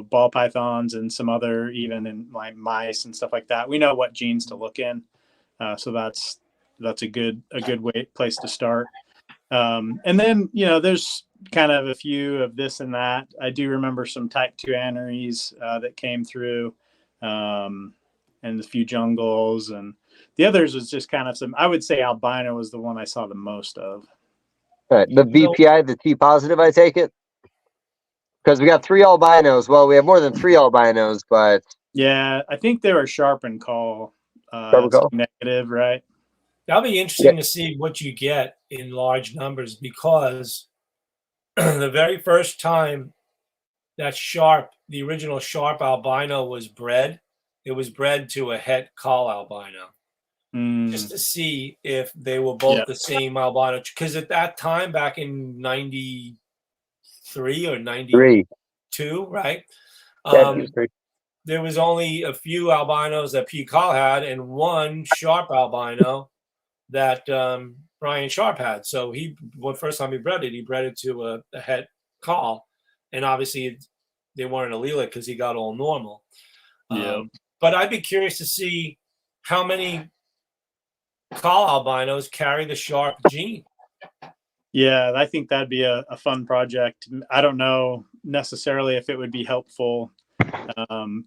ball pythons and some other, even in like mice and stuff like that, we know what genes to look in. So that's a good place to start. And then, there's kind of a few of this and that. I do remember some type 2 aneries that came through. And a few jungles, and the others was just kind of I would say albino was the one I saw the most of. All right, the BPI, the T positive, I take it? Because we got 3 albinos. Well, we have more than 3 albinos, but... Yeah, I think they were sharp and call. Negative, right? That'll be interesting to see what you get in large numbers, because the very first time that the original sharp albino was bred, it was bred to a het call albino, just to see if they were both the same albino. Because at that time, back in 93 or 92, right? There was only a few albinos that P. Call had, and one sharp albino that Brian Sharp had. So first time he bred it to a het call. And obviously, they weren't allelic because he got all normal. But I'd be curious to see how many call albinos carry the sharp gene. Yeah, I think that'd be a fun project. I don't know necessarily if it would be helpful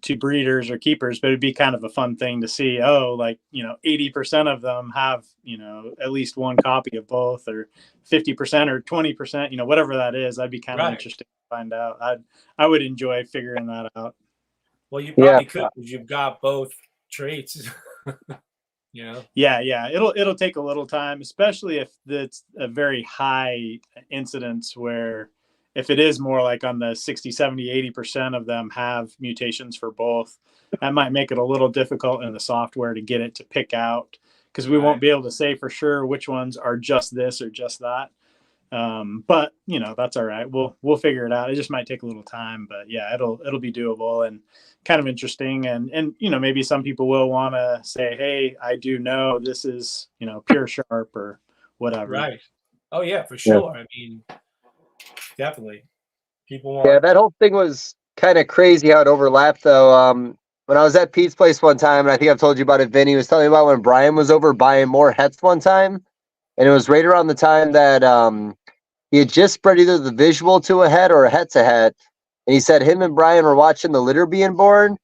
to breeders or keepers, but it'd be kind of a fun thing to see. 80% of them have, at least one copy of both, or 50% or 20%, whatever that is. That'd be kind of interesting to find out. I would enjoy figuring that out. Well, you probably could, because you've got both traits. Yeah. It'll take a little time, especially if it's a very high incidence, where if it is more like on the 60, 70, 80% of them have mutations for both, that might make it a little difficult in the software to get it to pick out, because we won't be able to say for sure which ones are just this or just that. But that's all right. We'll figure it out. It just might take a little time, but yeah, it'll be doable and kind of interesting. And maybe some people will want to say, hey, I do know this is, pure sharp or whatever. Right. Oh yeah, for sure. I mean, definitely. People want. Yeah, that whole thing was kind of crazy how it overlapped though. When I was at Pete's place one time, and I think I've told you about it, Vinny was telling me about when Brian was over buying more hets one time. And it was right around the time that he had just spread either the visual to a het or a het to het. And he said him and Brian were watching the litter being born.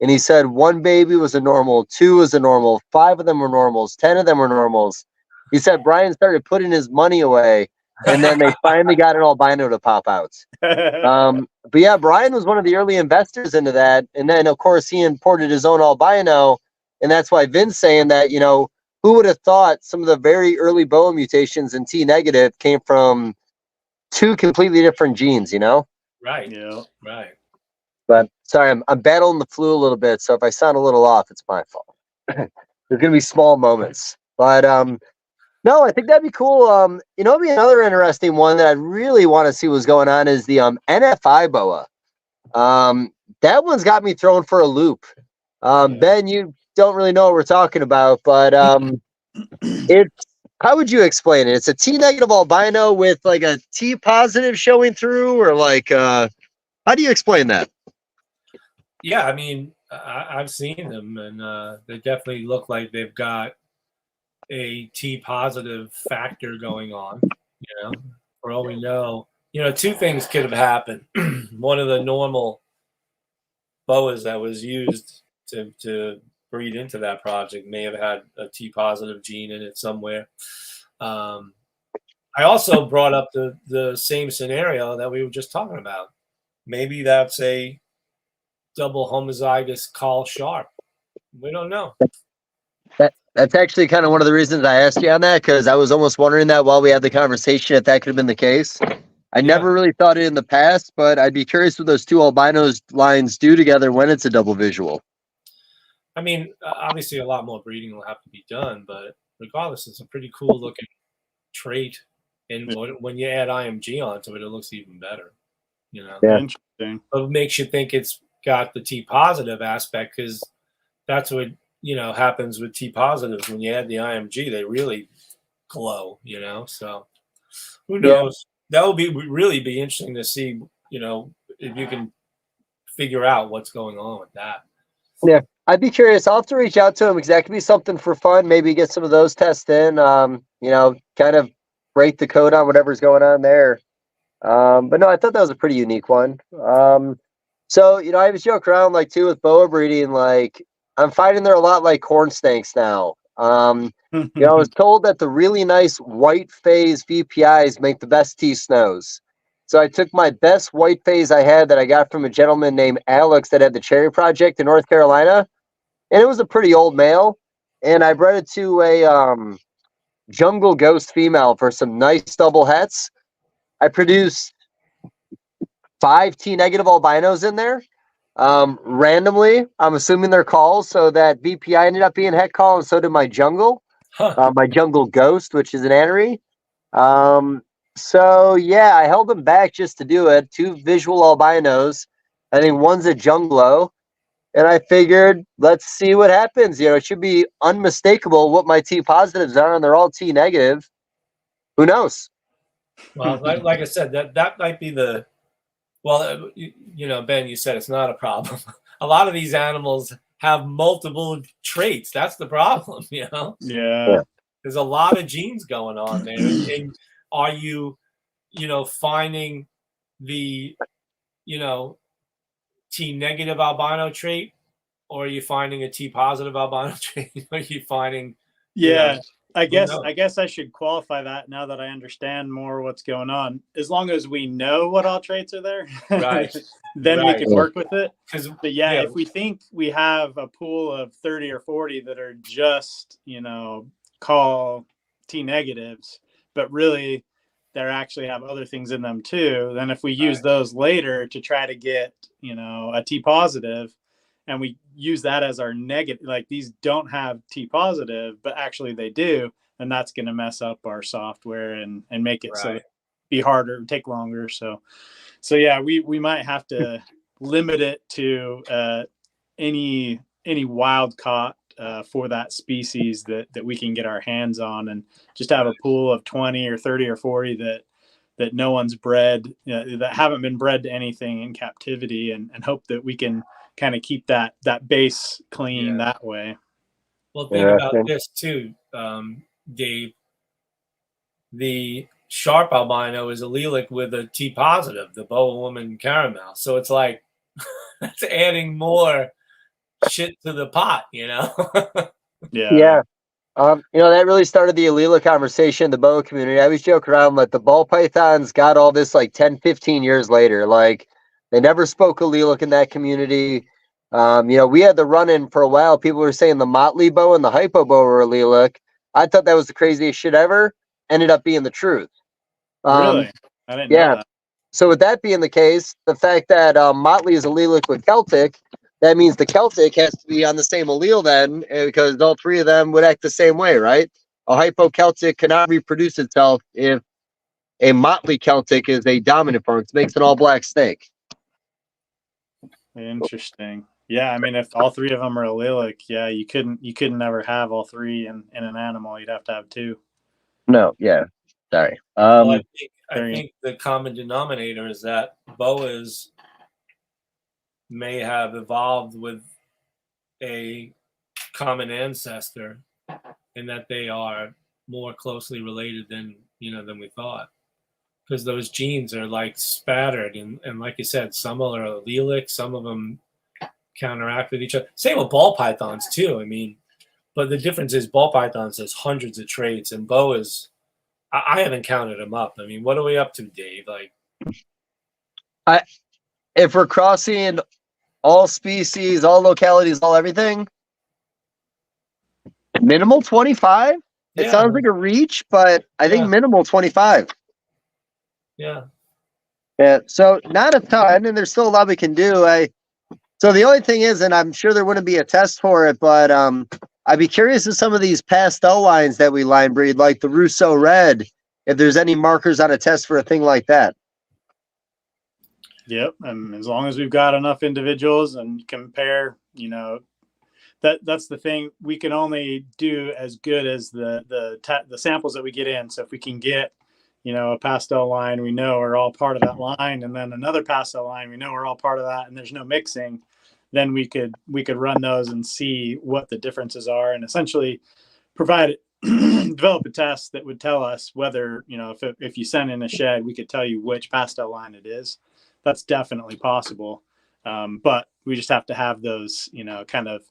And he said 1 baby was a normal, 2 was a normal, 5 of them were normals, 10 of them were normals. He said Brian started putting his money away, and then they finally got an albino to pop out. But yeah, Brian was one of the early investors into that. And then, of course, he imported his own albino. And that's why Vin's saying that, who would have thought some of the very early BOA mutations in T negative came from 2 completely different genes, Right. Yeah. Right. But sorry, I'm battling the flu a little bit, so if I sound a little off, it's my fault. There's gonna be small moments, but no, I think that'd be cool. It'd be another interesting one that I really want to see what's going on is the NFI boa. That one's got me thrown for a loop. Ben, you don't really know what we're talking about, but it's how would you explain it? It's a T negative albino with like a T positive showing through, or like how do you explain that? Yeah, I mean, I've seen them, and they definitely look like they've got a T positive factor going on. For all we know, two things could have happened. One of the normal boas that was used to breed into that project may have had a T positive gene in it somewhere. I also brought up the same scenario that we were just talking about. Maybe that's a double homozygous Carl Sharp. We don't know. That's actually kind of one of the reasons I asked you on that, because I was almost wondering that while we had the conversation if that could have been the case. I never really thought it in the past, but I'd be curious what those two albinos lines do together when it's a double visual. I mean, obviously a lot more breeding will have to be done, but regardless, it's a pretty cool looking trait. And when you add IMG onto it, it looks even better. Yeah. Interesting. But it makes you think it's got the T positive aspect, because that's what happens with T positives. When you add the IMG, they really glow. So who knows? That will really be interesting to see. If you can figure out what's going on with that. Yeah, I'd be curious. I'll have to reach out to him because that could be something for fun. Maybe get some of those tests in. Kind of break the code on whatever's going on there. But no, I thought that was a pretty unique one. So I was joking around too with boa breeding. I'm finding they're a lot like corn snakes now. I was told that the really nice white phase VPIs make the best T snows. So I took my best white phase I had that I got from a gentleman named Alex that had the Cherry Project in North Carolina, and it was a pretty old male. And I bred it to a jungle ghost female for some nice double hets. I produced 5 T negative albinos in there. Randomly, I'm assuming they're calls, so that VPI ended up being het call, and so did my jungle, my jungle ghost, which is an anery. So yeah, I held them back just to do it. 2 visual albinos. I think one's a junglo, and I figured let's see what happens. It should be unmistakable what my T positives are, and they're all T negative. Who knows? Well, like I said, that might be the. Well, Ben, you said it's not a problem. A lot of these animals have multiple traits. That's the problem, Yeah. There's a lot of genes going on there. And are you, finding the, T negative albino trait, or are you finding a T positive albino trait? Are you finding? Yeah. I guess I should qualify that now that I understand more what's going on. As long as we know what all traits are there, right? Then we can work with it. But yeah, if we think we have a pool of 30 or 40 that are just, call T negatives, but really they actually have other things in them too, then if we use those later to try to get, a T positive, and we use that as our negative, like these don't have T positive, but actually they do, and that's going to mess up our software and make it so it be harder, take longer. So yeah, we might have to limit it to any wild caught for that species that we can get our hands on, and just have a pool of 20 or 30 or 40 that no one's bred, that haven't been bred to anything in captivity, and hope that we can kind of keep that base clean that way. Well, think about this too, Dave. The sharp albino is allelic with a T positive, the boa woman caramel. So it's like it's adding more shit to the pot, Yeah. That really started the allelic conversation in the boa community. I was joking around the ball pythons got all this 10, 15 years later. They never spoke allelic in that community. We had the run-in for a while. People were saying the motley boa and the hypo boa were allelic. I thought that was the craziest shit ever. Ended up being the truth. Really? I didn't know that. So with that being the case, the fact that Motley is allelic with Celtic, that means the Celtic has to be on the same allele then, because all three of them would act the same way, right? A hypo-Celtic cannot reproduce itself if a Motley Celtic is a dominant form. It makes an all-black snake. Interesting. Yeah, I mean, if all three of them are allelic, yeah, you couldn't never have all three in an animal. You'd have to have two. No, yeah, sorry. Well, I think the common denominator is that boas may have evolved with a common ancestor, and that they are more closely related than we thought, because those genes are like spattered, and like you said, some are allelic, some of them counteract with each other. Same with ball pythons too. I mean, but the difference is ball pythons has hundreds of traits, and boas, I haven't counted them up. I mean, what are we up to, Dave? Like, if we're crossing all species, all localities, all everything, minimal 25. It sounds like a reach, but I think minimal 25. Yeah. Yeah. So not a ton, and there's still a lot we can do. So the only thing is, and I'm sure there wouldn't be a test for it, but I'd be curious if some of these pastel lines that we line breed, like the Russo Red, if there's any markers on a test for a thing like that. Yep. And as long as we've got enough individuals and compare, that's the thing. We can only do as good as the samples that we get in. So if we can get, a pastel line we know are all part of that line, and then another pastel line we know are all part of that, and there's no mixing, then we could run those and see what the differences are, and essentially develop a test that would tell us whether, if you send in a shed, we could tell you which pastel line it is. That's definitely possible. But we just have to have those, kind of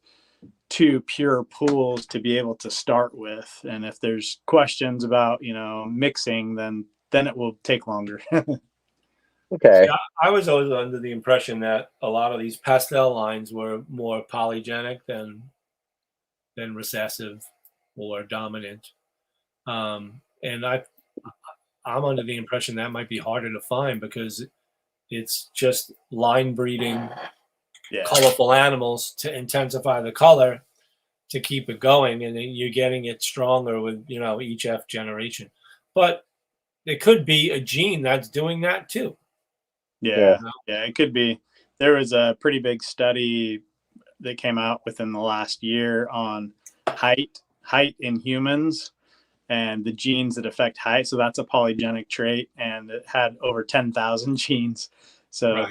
two pure pools to be able to start with. And if there's questions about, mixing, then it will take longer. Okay. See, I was always under the impression that a lot of these pastel lines were more polygenic than recessive or dominant. And I'm under the impression that might be harder to find because it's just line breeding colorful animals to intensify the color to keep it going, and then you're getting it stronger with each F generation. But it could be a gene that's doing that too. Yeah, it could be. There was a pretty big study that came out within the last year on height in humans and the genes that affect height. So that's a polygenic trait, and it had over 10,000 genes. So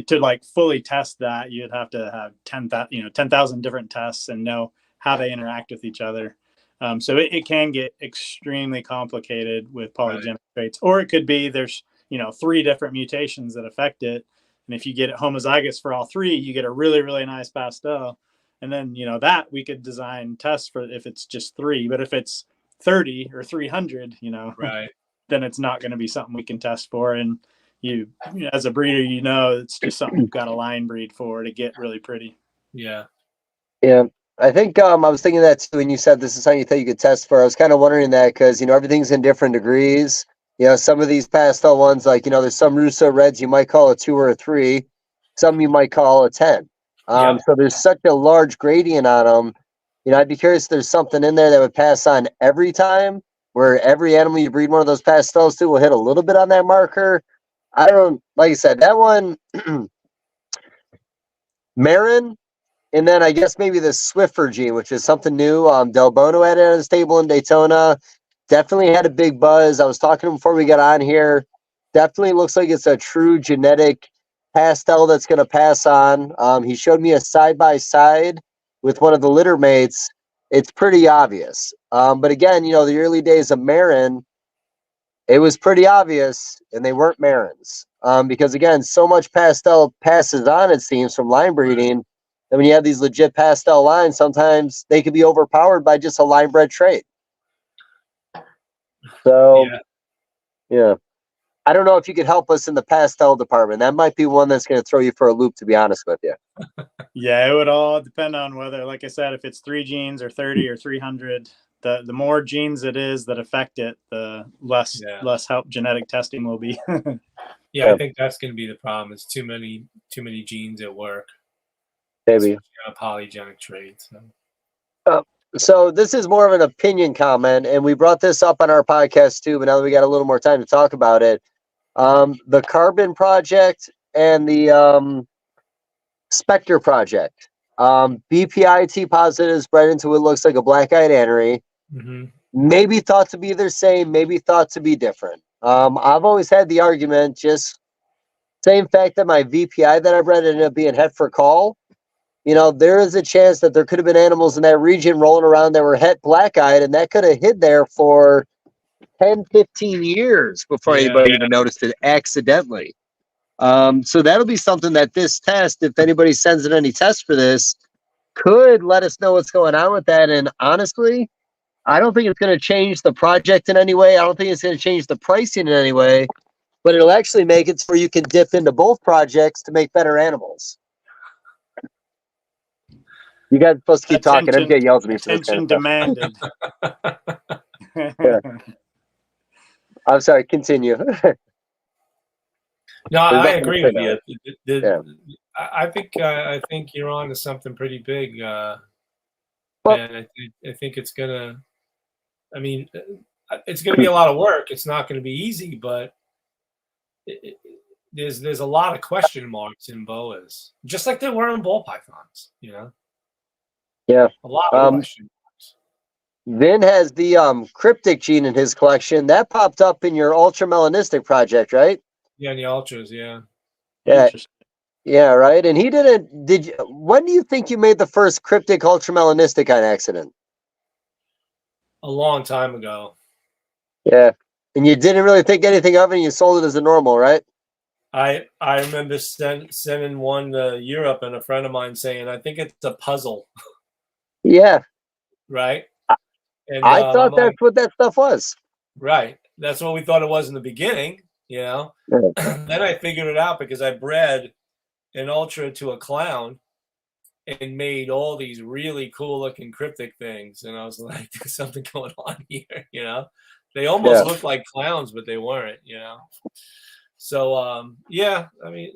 to like fully test that, you'd have to have 10,000 different tests and know how they interact with each other. So it can get extremely complicated with polygenic traits, or it could be there's 3 different mutations that affect it, and if you get it homozygous for all 3, you get a really, really nice pastel. And then that we could design tests for if it's just 3, but if it's 30 or 300, then it's not going to be something we can test for. And you as a breeder, it's just something you've got to line breed for to get really pretty. Yeah. I think I was thinking that too when you said this is something you thought you could test for. I was kind of wondering that because everything's in different degrees. Some of these pastel ones, like there's some Russo Reds you might call a 2 or a 3, some you might call a 10. So there's such a large gradient on them. I'd be curious if there's something in there that would pass on every time, where every animal you breed one of those pastels to will hit a little bit on that marker. I don't, like I said, that one, Marin, and then I guess maybe the Swiffer gene, which is something new. Del Bono had it on his table in Daytona. Definitely had a big buzz. I was talking to him before we got on here. Definitely looks like it's a true genetic pastel that's going to pass on. He showed me a side-by-side with one of the litter mates. It's pretty obvious. But again, the early days of Marin, it was pretty obvious, and they weren't Marins. Because again, so much pastel passes on, it seems, from line breeding. And when you have these legit pastel lines, sometimes they could be overpowered by just a line bred trait. So, yeah. I don't know if you could help us in the pastel department. That might be one that's going to throw you for a loop, to be honest with you. Yeah, it would all depend on whether, like I said, if it's 3 genes or 30 or 300, the more genes it is that affect it, the less help genetic testing will be. Yeah, I think that's going to be the problem. It's too many genes at work. Maybe. A polygenic trait. So. So this is more of an opinion comment, and we brought this up on our podcast too, but now that we got a little more time to talk about it. The Carbon Project and the Spectre Project. BPIT positives bred into what looks like a black-eyed anery. Mm-hmm. Maybe thought to be the same, maybe thought to be different. I've always had the argument, just same fact that my VPI that I bred ended up being het for call. You know, there is a chance that there could have been animals in that region rolling around that were het black-eyed, and that could have hid there for 10, 15 years before anybody even noticed it accidentally. So that'll be something that this test, if anybody sends in any tests for this, could let us know what's going on with that. And honestly, I don't think it's going to change the project in any way. I don't think it's going to change the pricing in any way, but it'll actually make it so you can dip into both projects to make better animals. You guys are supposed to keep talking. MJ yells at me for this kind of demanded. Yeah. I'm sorry, continue. No, I agree with you. I think you're on to something pretty big. And I think it's gonna. I mean, it's gonna be a lot of work. It's not gonna be easy, but there's a lot of question marks in boas, just like there were in ball pythons. You know. Yeah. A lot of question marks. Vin has the cryptic gene in his collection. That popped up in your ultramelanistic project, right? Yeah, in the ultras, yeah. Yeah, right. And he didn't. When do you think you made the first cryptic ultramelanistic on accident? A long time ago. Yeah, and you didn't really think anything of it, and you sold it as a normal, right? I remember sending one to Europe, and a friend of mine saying, "I think it's a puzzle." Yeah. Right. And I thought that's what that stuff was. Right. That's what we thought it was in the beginning. You know. Yeah. Then I figured it out because I bred an ultra to a clown and made all these really cool looking cryptic things, and I was like, "There's something going on here." You know. They almost looked like clowns, but they weren't. You know. So yeah, I mean,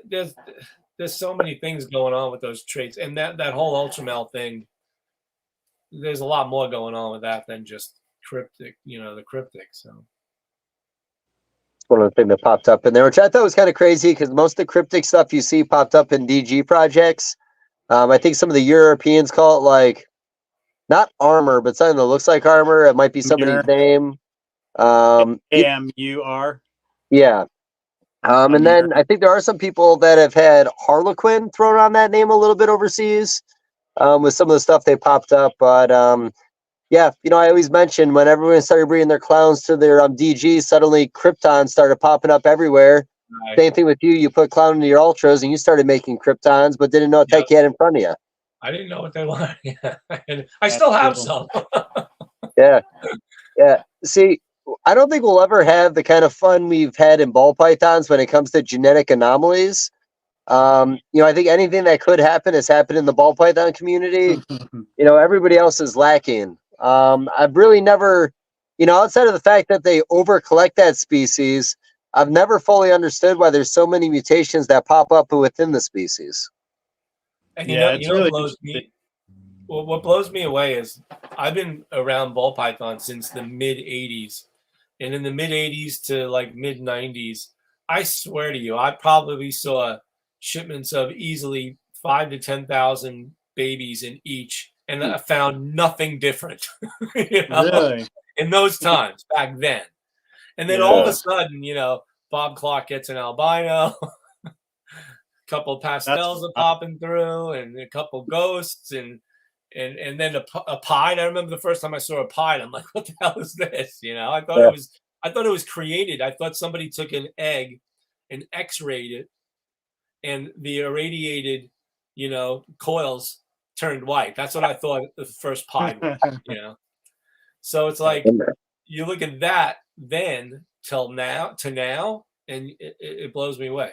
there's so many things going on with those traits, and that whole ultramel thing. There's a lot more going on with that than just cryptic, you know, the cryptic. So one of the things that popped up in there, which I thought was kind of crazy because most of the cryptic stuff you see popped up in DG projects. I think some of the Europeans call it like not armor, but something that looks like armor. It might be somebody's name. AMUR. Yeah. And then I think there are some people that have had Harlequin thrown on that name a little bit overseas with some of the stuff they popped up. But yeah, you know, I always mention when everyone started bringing their clowns to their DG, suddenly Kryptons started popping up everywhere. Right. Same thing with you. You put clown into your ultras and you started making Kryptons, but didn't know what type you had in front of you. I didn't know what they were. And I still have some. Yeah. Yeah. See, I don't think we'll ever have the kind of fun we've had in ball pythons when it comes to genetic anomalies. You know, I think anything that could happen has happened in the ball python community. You know, everybody else is lacking. I've really never, you know, outside of the fact that they over collect that species, I've never fully understood why there's so many mutations that pop up within the species. And you know really what blows me away is I've been around ball python since the mid 80s. And in the mid 80s to like mid 90s, I swear to you, I probably saw shipments of easily 5,000 to 10,000 babies in each, and I found nothing different. You know, really? In those times back then. And then all of a sudden, you know, Bob Clark gets an albino, a couple of pastels are popping through, and a couple ghosts, and then a pied. I remember the first time I saw a pied, I'm like, what the hell is this? You know, I thought it was created. I thought somebody took an egg and X-rayed it, and the irradiated, you know, coils turned white. That's what I thought the first pied was, you know. So it's like you look at that then till now to now, and it blows me away.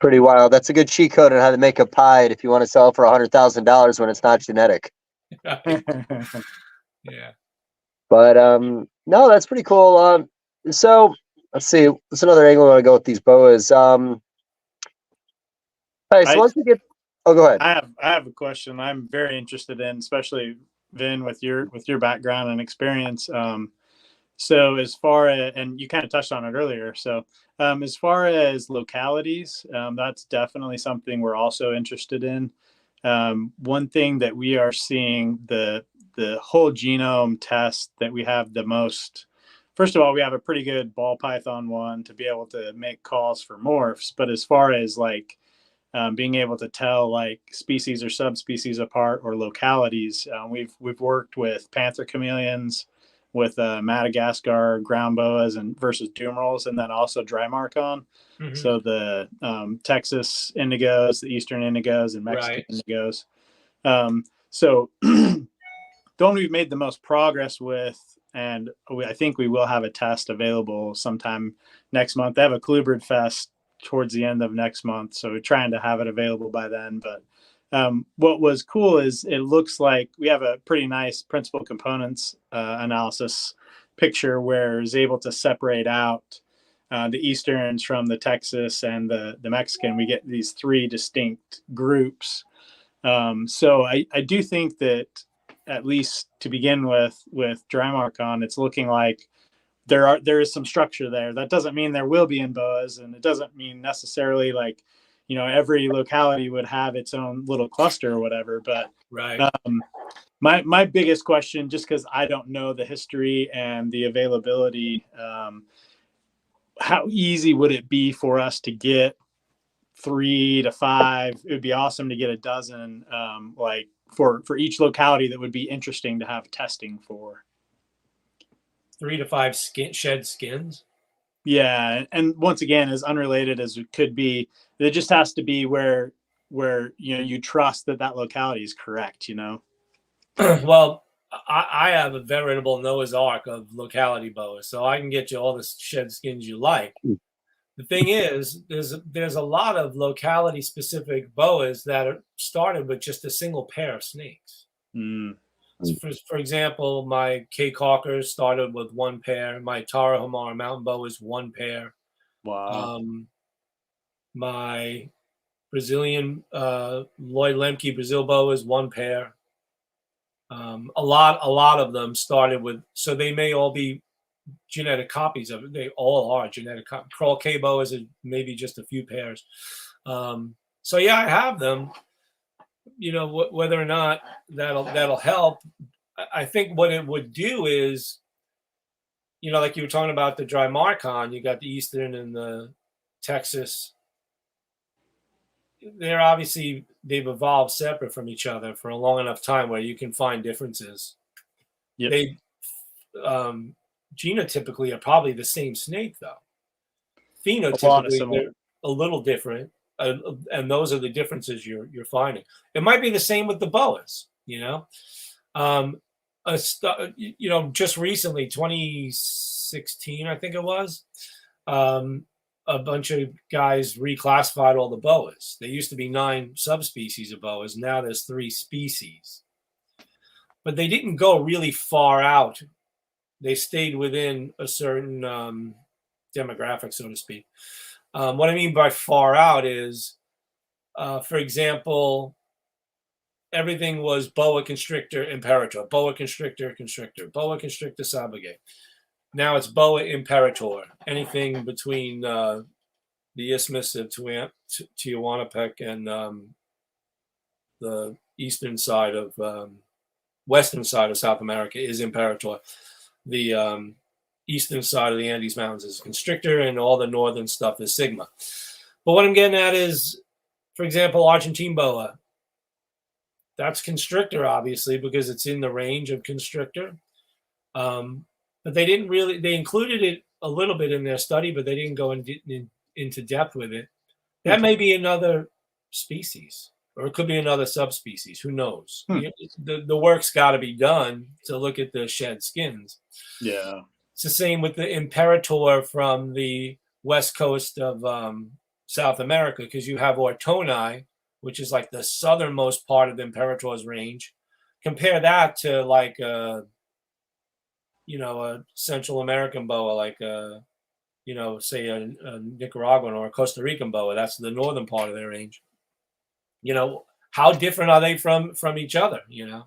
Pretty wild. That's a good cheat code on how to make a pied if you want to sell for $100,000 when it's not genetic. Yeah. But no, that's pretty cool. So let's see. What's another angle I want to go with these boas? All right, so once we get, oh, go ahead. I have a question. I'm very interested in, especially Vin, with your background and experience. So as far as, and you kind of touched on it earlier. So as far as localities, that's definitely something we're also interested in. One thing that we are seeing, the whole genome test that we have the most. First of all, we have a pretty good ball python one to be able to make calls for morphs. But as far as like being able to tell like species or subspecies apart or localities, we've worked with panther chameleons, with Madagascar ground boas and versus dumerals, and then also dry marcon. Mhm. So the Texas indigos, the Eastern indigos, and Mexican Right. indigos. So the one we've made the most progress with, and I think we will have a test available sometime next month. They have a Kluberg Fest towards the end of next month, so we're trying to have it available by then. But what was cool is it looks like we have a pretty nice principal components analysis picture where it's able to separate out the Easterns from the Texas and the Mexican. We get these three distinct groups. So I do think that, at least to begin with dry marcon, it's looking like there is some structure there. That doesn't mean there will be in boas, and it doesn't mean necessarily like, you know, every locality would have its own little cluster or whatever. But Right. My biggest question, just because I don't know the history and the availability, how easy would it be for us to get 3 to 5? It would be awesome to get a dozen, like for each locality that would be interesting to have testing for. 3 to 5 shed skins. Yeah, and once again, as unrelated as it could be, it just has to be where you know you trust that locality is correct. You know. Well, I have a veritable Noah's Ark of locality boas, so I can get you all the shed skins you like. The thing is, there's a lot of locality specific boas that are started with just a single pair of snakes. Mm. For example, my K Cocker started with one pair. My Tarahumara mountain boa is one pair. Wow. My Brazilian Lloyd Lemke Brazil boa is one pair. A lot of them started with, so they may all be genetic copies of it. They all are genetic copies. Crawl K boas is maybe just a few pairs. So yeah, I have them. You know, whether or not that'll help. I think what it would do is, you know, like you were talking about the dry marcon, you got the Eastern and the Texas. They're obviously, they've evolved separate from each other for a long enough time where you can find differences. Yep. They genotypically are probably the same snake though. Phenotypically, they're a little different. And those are the differences you're finding. It might be the same with the boas, you know. You know, just recently, 2016, I think it was, a bunch of guys reclassified all the boas. There used to be 9 subspecies of boas. Now there's 3 species. But they didn't go really far out. They stayed within a certain demographic, so to speak. What I mean by far out is, for example, everything was boa constrictor imperator, boa constrictor constrictor, boa constrictor sabage. Now it's boa imperator. Anything between the Isthmus of Tehuantepec and the eastern side of western side of South America is imperator. The eastern side of the Andes Mountains is constrictor, and all the northern stuff is sigma. But what I'm getting at is, for example, Argentine boa. That's constrictor, obviously, because it's in the range of constrictor. But they didn't really, they included it a little bit in their study, but they didn't go into depth with it. That may be another species, or it could be another subspecies. Who knows? The work's got to be done to look at the shed skins. Yeah. It's the same with the imperator from the west coast of South America, because you have Ortoni, which is like the southernmost part of the imperator's range. Compare that to like a Central American boa, like say a Nicaraguan or a Costa Rican boa. That's the northern part of their range. How different are they from each other? Yeah.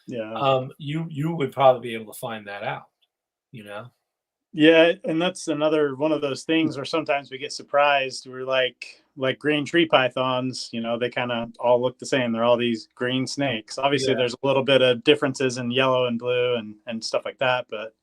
You would probably be able to find that out. Yeah, and that's another one of those things where sometimes we get surprised. We're like green tree pythons, they kind of all look the same. They're all these green snakes. Obviously, there's a little bit of differences in yellow and blue and stuff like that. But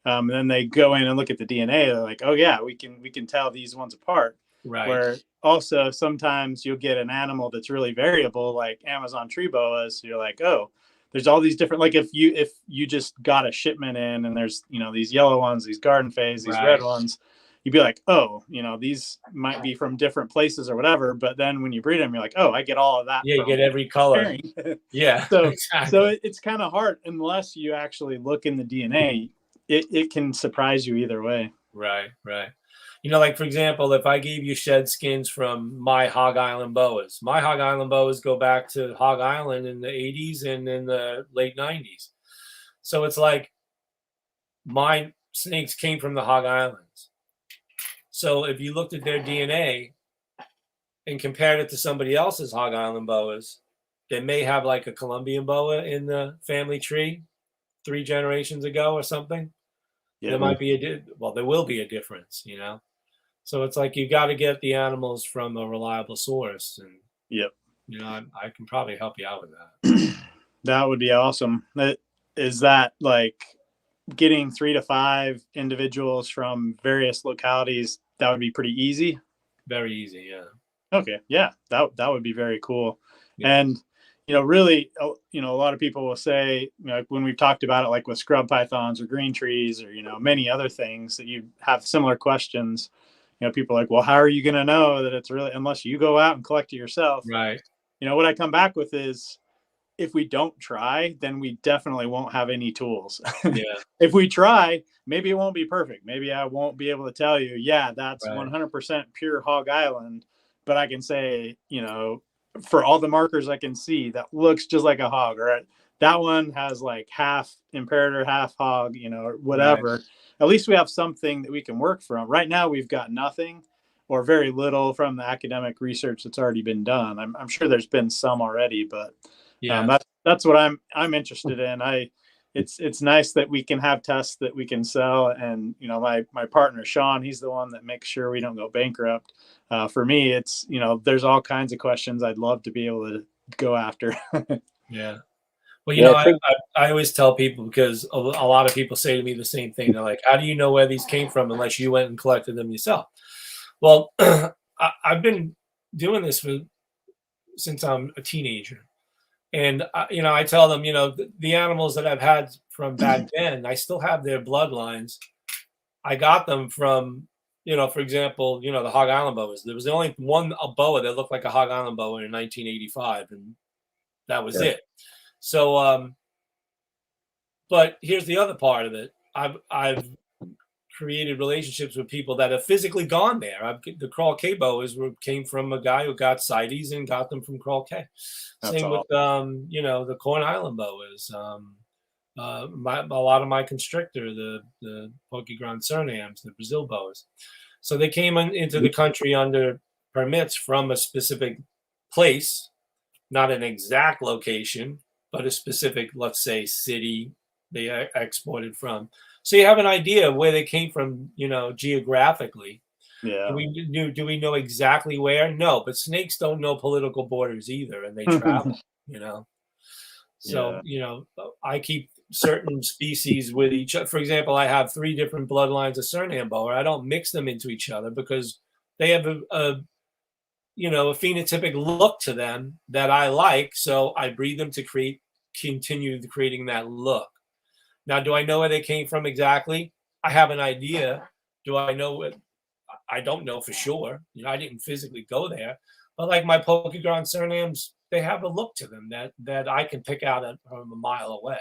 then they go in and look at the DNA. They're like, oh yeah, we can tell these ones apart. Right. Where also sometimes you'll get an animal that's really variable, like Amazon tree boas. You're like, oh, there's all these different, like if you just got a shipment in and there's, these yellow ones, these garden phase, these red ones, you'd be like, oh, these might be from different places or whatever. But then when you breed them, you're like, oh, I get all of that. Yeah, you get every color. Yeah. So exactly. it's kind of hard unless you actually look in the DNA. It can surprise you either way. Right. Like, for example, if I gave you shed skins from my Hog Island boas go back to Hog Island in the 80s and in the late 90s. So it's like my snakes came from the Hog Islands. So if you looked at their DNA and compared it to somebody else's Hog Island boas, they may have like a Colombian boa in the family tree 3 generations ago or something. Yeah. There might be there will be a difference, So it's like you got to get the animals from a reliable source, and I can probably help you out with that. That would be awesome. Is that like getting 3 to 5 individuals from various localities? That would be pretty easy. Very easy, yeah. Okay, yeah, that would be very cool. Yeah. And really, a lot of people will say, when we've talked about it, like with scrub pythons or green trees or many other things that you have similar questions. People are like, well, how are you going to know that it's really, unless you go out and collect it yourself? Right. What I come back with is, if we don't try, then we definitely won't have any tools. Yeah. If we try, maybe it won't be perfect. Maybe I won't be able to tell you, yeah, that's 100% pure Hog Island. But I can say, for all the markers I can see, that looks just like a hog, or that one has like half imperator, half hog, or whatever. Right. At least we have something that we can work from. Right now, we've got nothing or very little from the academic research that's already been done. I'm sure there's been some already, but that's what I'm interested in. It's nice that we can have tests that we can sell, and my partner Sean, he's the one that makes sure we don't go bankrupt. For me, it's there's all kinds of questions I'd love to be able to go after. Yeah. Well, I always tell people, because a lot of people say to me the same thing. They're like, how do you know where these came from unless you went and collected them yourself? Well, I've been doing this since I'm a teenager. And, I tell them, the animals that I've had from back then, I still have their bloodlines. I got them from, for example, the Hog Island boas. There was only one boa that looked like a Hog Island boa in 1985, and that was it. So, but here's the other part of it. I've created relationships with people that have physically gone there. The Crawl K boas came from a guy who got CITES and got them from Crawl K. Same with, the Corn Island boas. A lot of my Constrictor, the Pokegron Surinams, the Brazil boas. So they came into the country under permits from a specific place, not an exact location, but a specific, let's say, city they exported from. So you have an idea of where they came from, geographically. Yeah. Do we know exactly where? No, but snakes don't know political borders either, and they travel, So, I keep certain species with each other. For example, I have 3 different bloodlines of Suriname boa. I don't mix them into each other because they have a phenotypic look to them that I like. So I breed them to continue creating that look. Now, do I know where they came from exactly? I have an idea. Do I know it? I don't know for sure. I didn't physically go there. But like my Pokegron Surinams, they have a look to them that I can pick out from a mile away,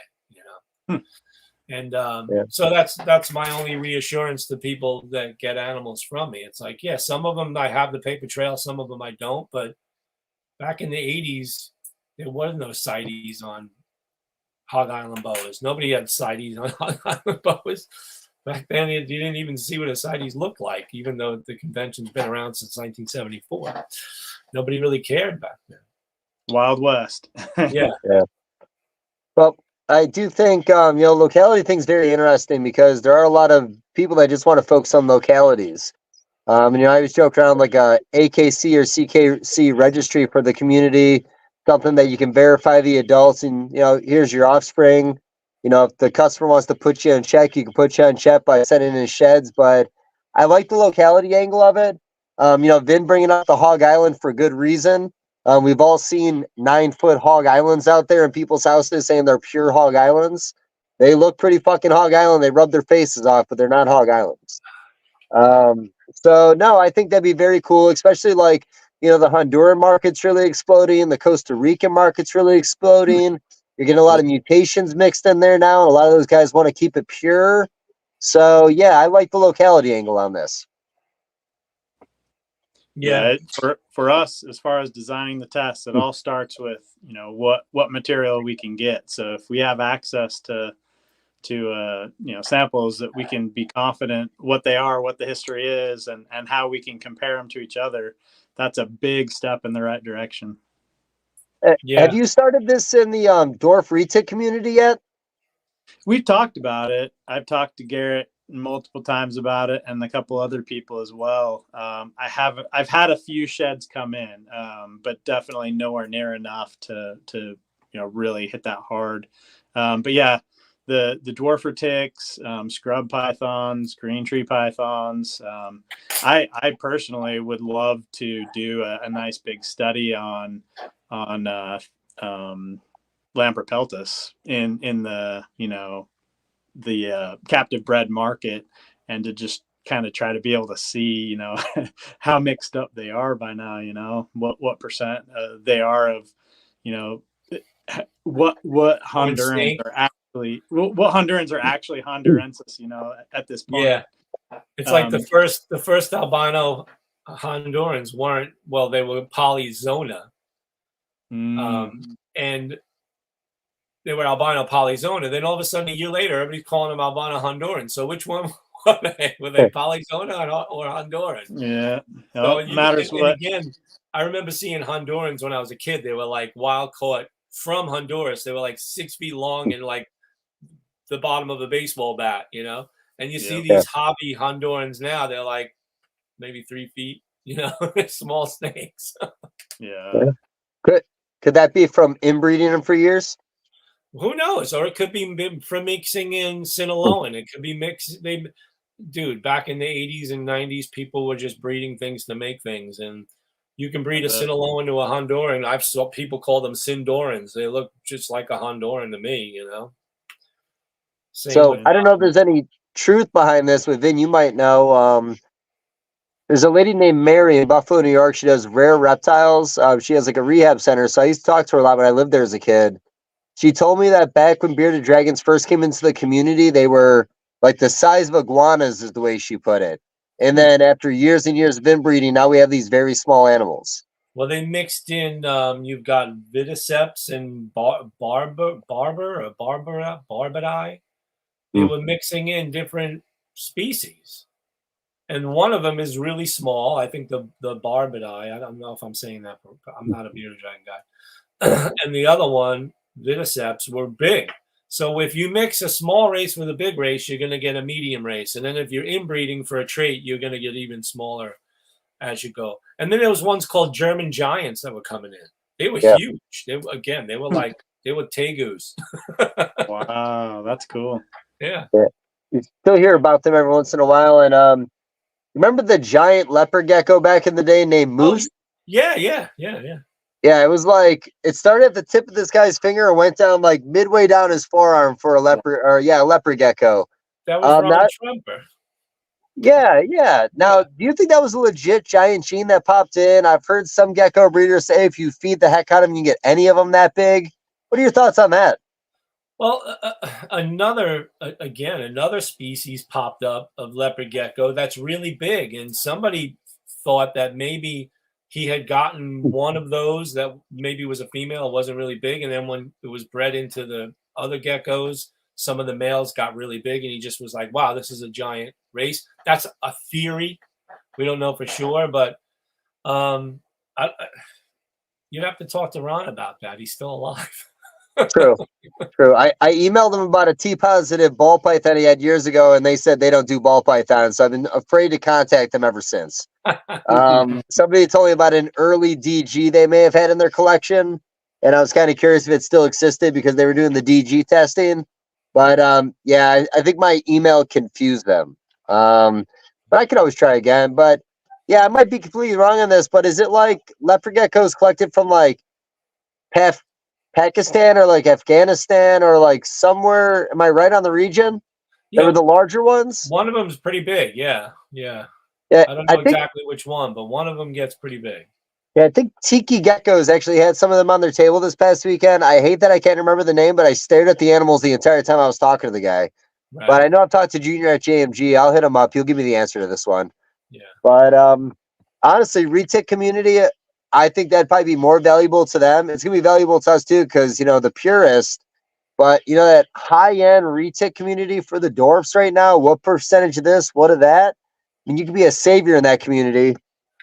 And so that's my only reassurance to people that get animals from me. It's like, yeah, some of them I have the paper trail, some of them I don't. But back in the 80s, there was no CITES on Hog Island boas. Nobody had CITES on Hog Island boas. Back then, you didn't even see what ascites looked like, even though the convention's been around since 1974. Nobody really cared back then. Wild West. Yeah. Well, I do think locality thing's very interesting because there are a lot of people that just want to focus on localities. I always joke around like a AKC or CKC registry for the community, something that you can verify the adults and, here's your offspring. If the customer wants to put you in check, you can put you in check by sending in sheds. But I like the locality angle of it. Vin bringing up the Hog Island for good reason. We've all seen 9-foot hog islands out there in people's houses saying they're pure hog islands. They look pretty fucking hog island. They rub their faces off, but they're not hog islands. So no, I think that'd be very cool, especially like, the Honduran market's really exploding. The Costa Rican market's really exploding. You're getting a lot of mutations mixed in there now. And a lot of those guys want to keep it pure. So yeah, I like the locality angle on this. Yeah, for us, as far as designing the tests, it all starts with, what material we can get. So if we have access to samples that we can be confident what they are, what the history is, and how we can compare them to each other, that's a big step in the right direction. Have you started this in the dwarf retic community yet? We've talked about it. I've talked to Garrett multiple times about it and a couple other people as well. I've had a few sheds come in, but definitely nowhere near enough to really hit that hard. But yeah, the dwarfer ticks, scrub pythons, green tree pythons. I personally would love to do a nice big study on Lamprepeltis in the captive bred market, and to just kind of try to be able to see, how mixed up they are by now, what percent they are of, what Hondurans are actually, what Hondurans are actually Hondurensis, at this point. Yeah. It's like the first albino Hondurans weren't, well, they were polyzona. And they were albino polyzona. Then all of a sudden, a year later, everybody's calling them albino Honduran. So which one were they? Were they polyzona or Honduran? Yeah. So Matters what. And again, I remember seeing Hondurans when I was a kid. They were like wild caught from Honduras. They were like 6 feet long and like the bottom of a baseball bat, And you see these hobby Hondurans now. They're like maybe 3 feet, small snakes. Yeah. Could that be from inbreeding them for years? Who knows? Or it could be from mixing in Sinaloan. It could be mixed. Dude, back in the 80s and 90s, people were just breeding things to make things. And you can breed a Sinaloan to a Honduran. I've saw people call them Sindorans. They look just like a Honduran to me, So I don't know if there's any truth behind this. With Vin, you might know. There's a lady named Mary in Buffalo, New York. She does rare reptiles. She has like a rehab center. So I used to talk to her a lot when I lived there as a kid. She told me that back when bearded dragons first came into the community, they were like the size of iguanas, is the way she put it. And then after years and years of inbreeding, now we have these very small animals. Well, they mixed in. You've got Vidiceps and Barbari. They were mixing in different species, and one of them is really small. I think the Barbari. I don't know if I'm saying that. I'm not a bearded dragon guy. And the other one, Vidiceps, were big. So if you mix a small race with a big race, you're going to get a medium race. And then if you're inbreeding for a trait, you're going to get even smaller as you go. And then there was ones called German giants that were coming in. They were huge. They were like, they were tegus. Wow, that's cool. Yeah. You still hear about them every once in a while. And remember the giant leopard gecko back in the day named Moose? Yeah. Yeah, it was like, it started at the tip of this guy's finger and went down like midway down his forearm for a leopard gecko. That was Robert Trumper. Yeah. Now, do you think that was a legit giant gene that popped in? I've heard some gecko breeders say if you feed the heck out of them, you can get any of them that big. What are your thoughts on that? Well, another species popped up of leopard gecko that's really big. And somebody thought that maybe he had gotten one of those that maybe was a female, it wasn't really big. And then when it was bred into the other geckos, some of the males got really big, and he just was like, wow, this is a giant race. That's a theory. We don't know for sure, but you have to talk to Ron about that. He's still alive. True. True. I emailed them about a T-positive ball python he had years ago, and they said they don't do ball pythons. So I've been afraid to contact them ever since. Somebody told me about an early DG they may have had in their collection, and I was kind of curious if it still existed because they were doing the DG testing. But yeah, I think my email confused them. But I could always try again. But yeah, I might be completely wrong on this. But is it like leopard geckos collected from like Pakistan or like Afghanistan or like somewhere? Am I right on the region? They were the larger ones. One of them is pretty big. Yeah. Yeah, I don't know exactly which one, but one of them gets pretty big. Yeah, I think Tiki Geckos actually had some of them on their table this past weekend. I hate that I can't remember the name, but I stared at the animals the entire time I was talking to the guy. Right. But I know I've talked to Junior at JMG. I'll hit him up. He'll give me the answer to this one. Yeah. But honestly, retic community, I think that'd probably be more valuable to them. It's gonna be valuable to us too, because the purist. But that high-end retic community for the dwarfs right now, what percentage of this, what of that? I mean, you can be a savior in that community.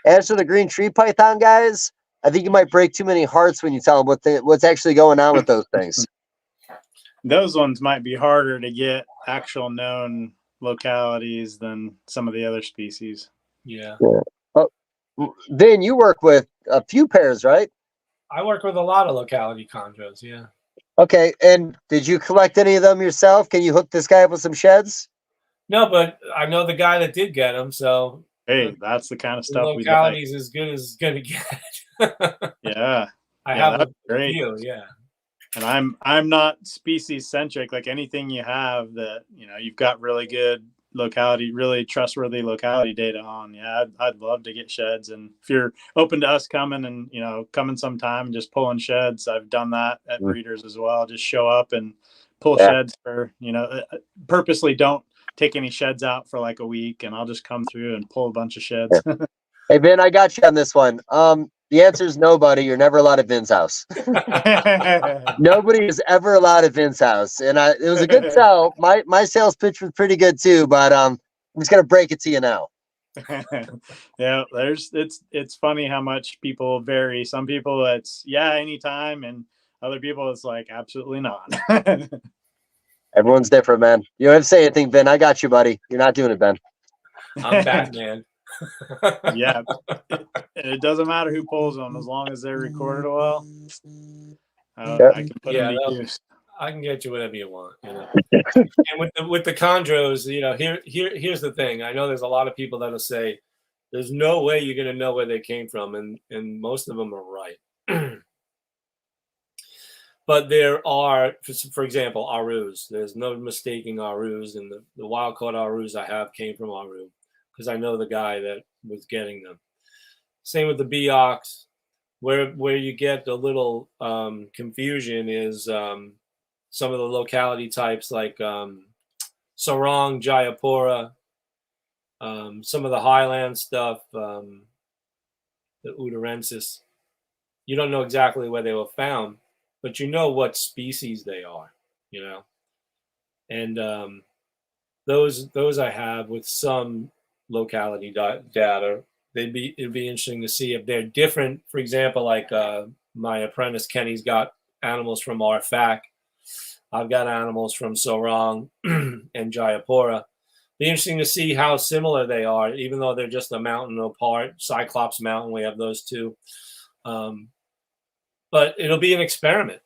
As for the green tree python guys, I think you might break too many hearts when you tell them what's actually going on with those things. Those ones might be harder to get actual known localities than some of the other species. Yeah. Oh, Vin, you work with a few pairs, right? I work with a lot of locality chondros. Yeah. Okay, and did you collect any of them yourself? Can you hook this guy up with some sheds? No, but I know the guy that did get them, so hey, that's the kind of stuff we like. Locality is as good as it's gonna get. Yeah, I have a great. few, yeah. And I'm not species centric. Like anything you have that you've got really good locality, really trustworthy locality data on. Yeah, I'd love to get sheds. And if you're open to us coming and coming sometime and just pulling sheds, I've done that at breeders as well. Just show up and pull sheds for purposely don't take any sheds out for like a week, and I'll just come through and pull a bunch of sheds. Hey, Vin, I got you on this one. The answer is nobody. You're never allowed at Vin's house. Nobody is ever allowed at Vin's house. And it was a good sell. My sales pitch was pretty good too, but I'm just gonna break it to you now. Yeah, it's funny how much people vary. Some people it's anytime, and other people it's like absolutely not. Everyone's different, man. You don't have to say anything, Ben. I got you, buddy. You're not doing it, Ben. I'm Batman. Yeah, it doesn't matter who pulls them as long as they're recorded well. I can put them to use. I can get you whatever you want. And with the chondros, here's the thing. I know there's a lot of people that'll say there's no way you're going to know where they came from, and most of them are right. But there are, for example, Arus. There's no mistaking Arus, and the wild-caught Arus I have came from Aru because I know the guy that was getting them. Same with the Beox. Where you get the little confusion is some of the locality types like Sarong, Jayapura, some of the highland stuff, the Udarensis. You don't know exactly where they were found, but you know what species they are, and those I have with some locality data. It'd be interesting to see if they're different. For example, like my apprentice Kenny's got animals from Arfak. I've got animals from Sorong and Jayapura. Be interesting to see how similar they are, even though they're just a mountain apart. Cyclops Mountain, we have those two. But it'll be an experiment,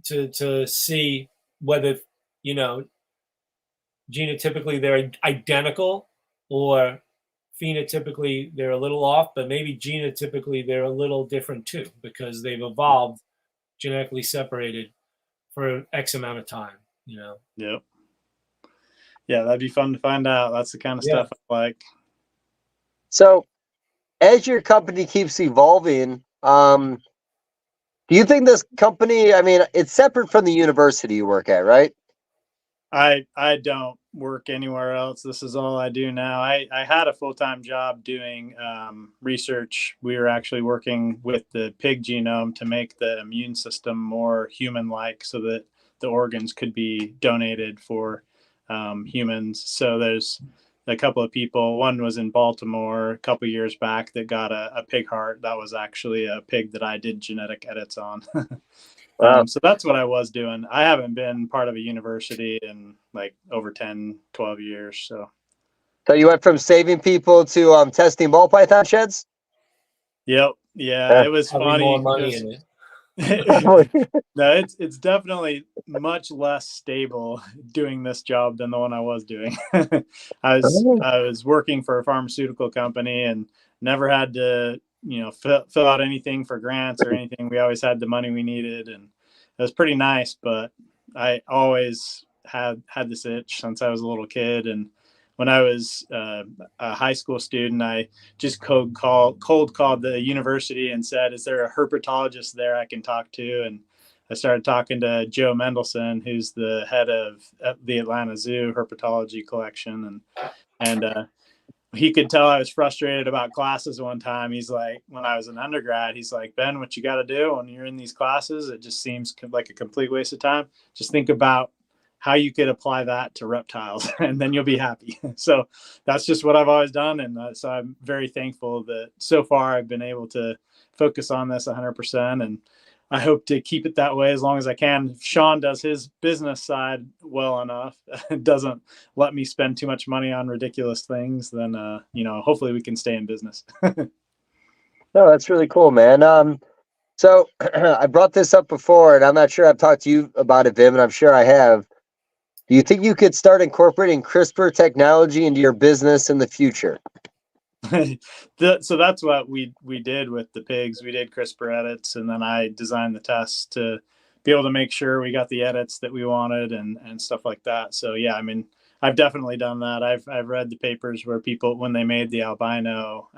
to see whether, genotypically they're identical or phenotypically they're a little off, but maybe genotypically they're a little different too, because they've evolved genetically separated for X amount of time, Yep. Yeah, that'd be fun to find out. That's the kind of stuff I like. So, as your company keeps evolving, do you think this company, it's separate from the university you work at, right? I don't work anywhere else. This is all I do now. I had a full-time job doing research. We were actually working with the pig genome to make the immune system more human-like so that the organs could be donated for humans. So there's a couple of people. One was in Baltimore a couple years back that got a pig heart. That was actually a pig that I did genetic edits on. Wow. So that's what I was doing. I haven't been part of a university in like over 10, 12 years. So So you went from saving people to testing ball python sheds? yep. Yeah, it was Probably funny. more money in it. No, it's definitely much less stable doing this job than the one I was doing. I was working for a pharmaceutical company and never had to, fill out anything for grants or anything. We always had the money we needed, and it was pretty nice. But I always had this itch since I was a little kid. And when I was a high school student, I just cold called the university and said, "Is there a herpetologist there I can talk to?" And I started talking to Joe Mendelson, who's the head of the Atlanta Zoo herpetology collection, and he could tell I was frustrated about classes one time. He's like, when I was an undergrad, he's like, "Ben, what you got to do when you're in these classes, it just seems like a complete waste of time. Just think about how you could apply that to reptiles and then you'll be happy." So that's just what I've always done. And so I'm very thankful that so far I've been able to focus on this 100%. And I hope to keep it that way as long as I can. If Sean does his business side well enough, doesn't let me spend too much money on ridiculous things, then, hopefully we can stay in business. No, that's really cool, man. So I brought this up before, and I'm not sure I've talked to you about it, Vim, and I'm sure I have. Do you think you could start incorporating CRISPR technology into your business in the future? So that's what we did with the pigs. We did CRISPR edits, and then I designed the tests to be able to make sure we got the edits that we wanted and stuff like that. So yeah, I mean, I've definitely done that. I've read the papers where people, when they made the albino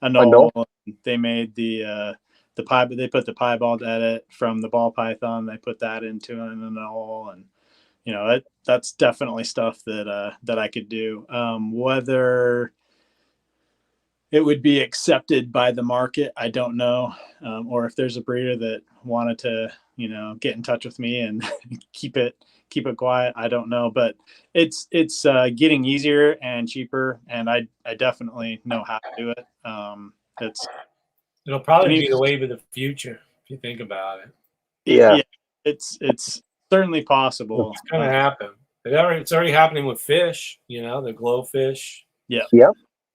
anole, they made the pie, they put the piebald edit from the ball python. They put that into an anole, and that's definitely stuff that I could do. Whether it would be accepted by the market, I don't know. Or if there's a breeder that wanted to, get in touch with me and keep it quiet, I don't know. But it's getting easier and cheaper, and I definitely know how to do it. It'll probably be the wave of the future if you think about it. Yeah. It's certainly possible. It's going to happen. It's already happening with fish. The glowfish. Yeah. Yep.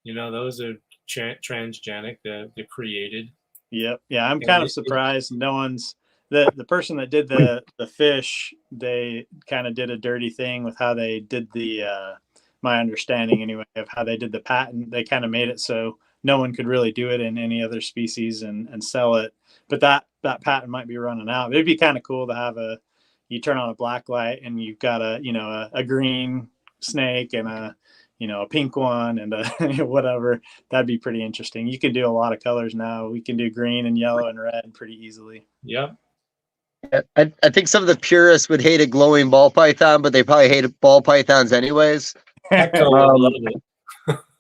Those are transgenic. They're created. Yep. Yeah, I'm kind of surprised no one's the person that did the fish. They kind of did a dirty thing with how they did the my understanding anyway of how they did the patent. They kind of made it so no one could really do it in any other species and sell it. But that patent might be running out. It'd be kind of cool to have you turn on a black light and you've got a green snake and a pink one and whatever. That'd be pretty interesting. You can do a lot of colors now. We can do green and yellow and red pretty easily. Yep. I think some of the purists would hate a glowing ball python, but they probably hate ball pythons anyways.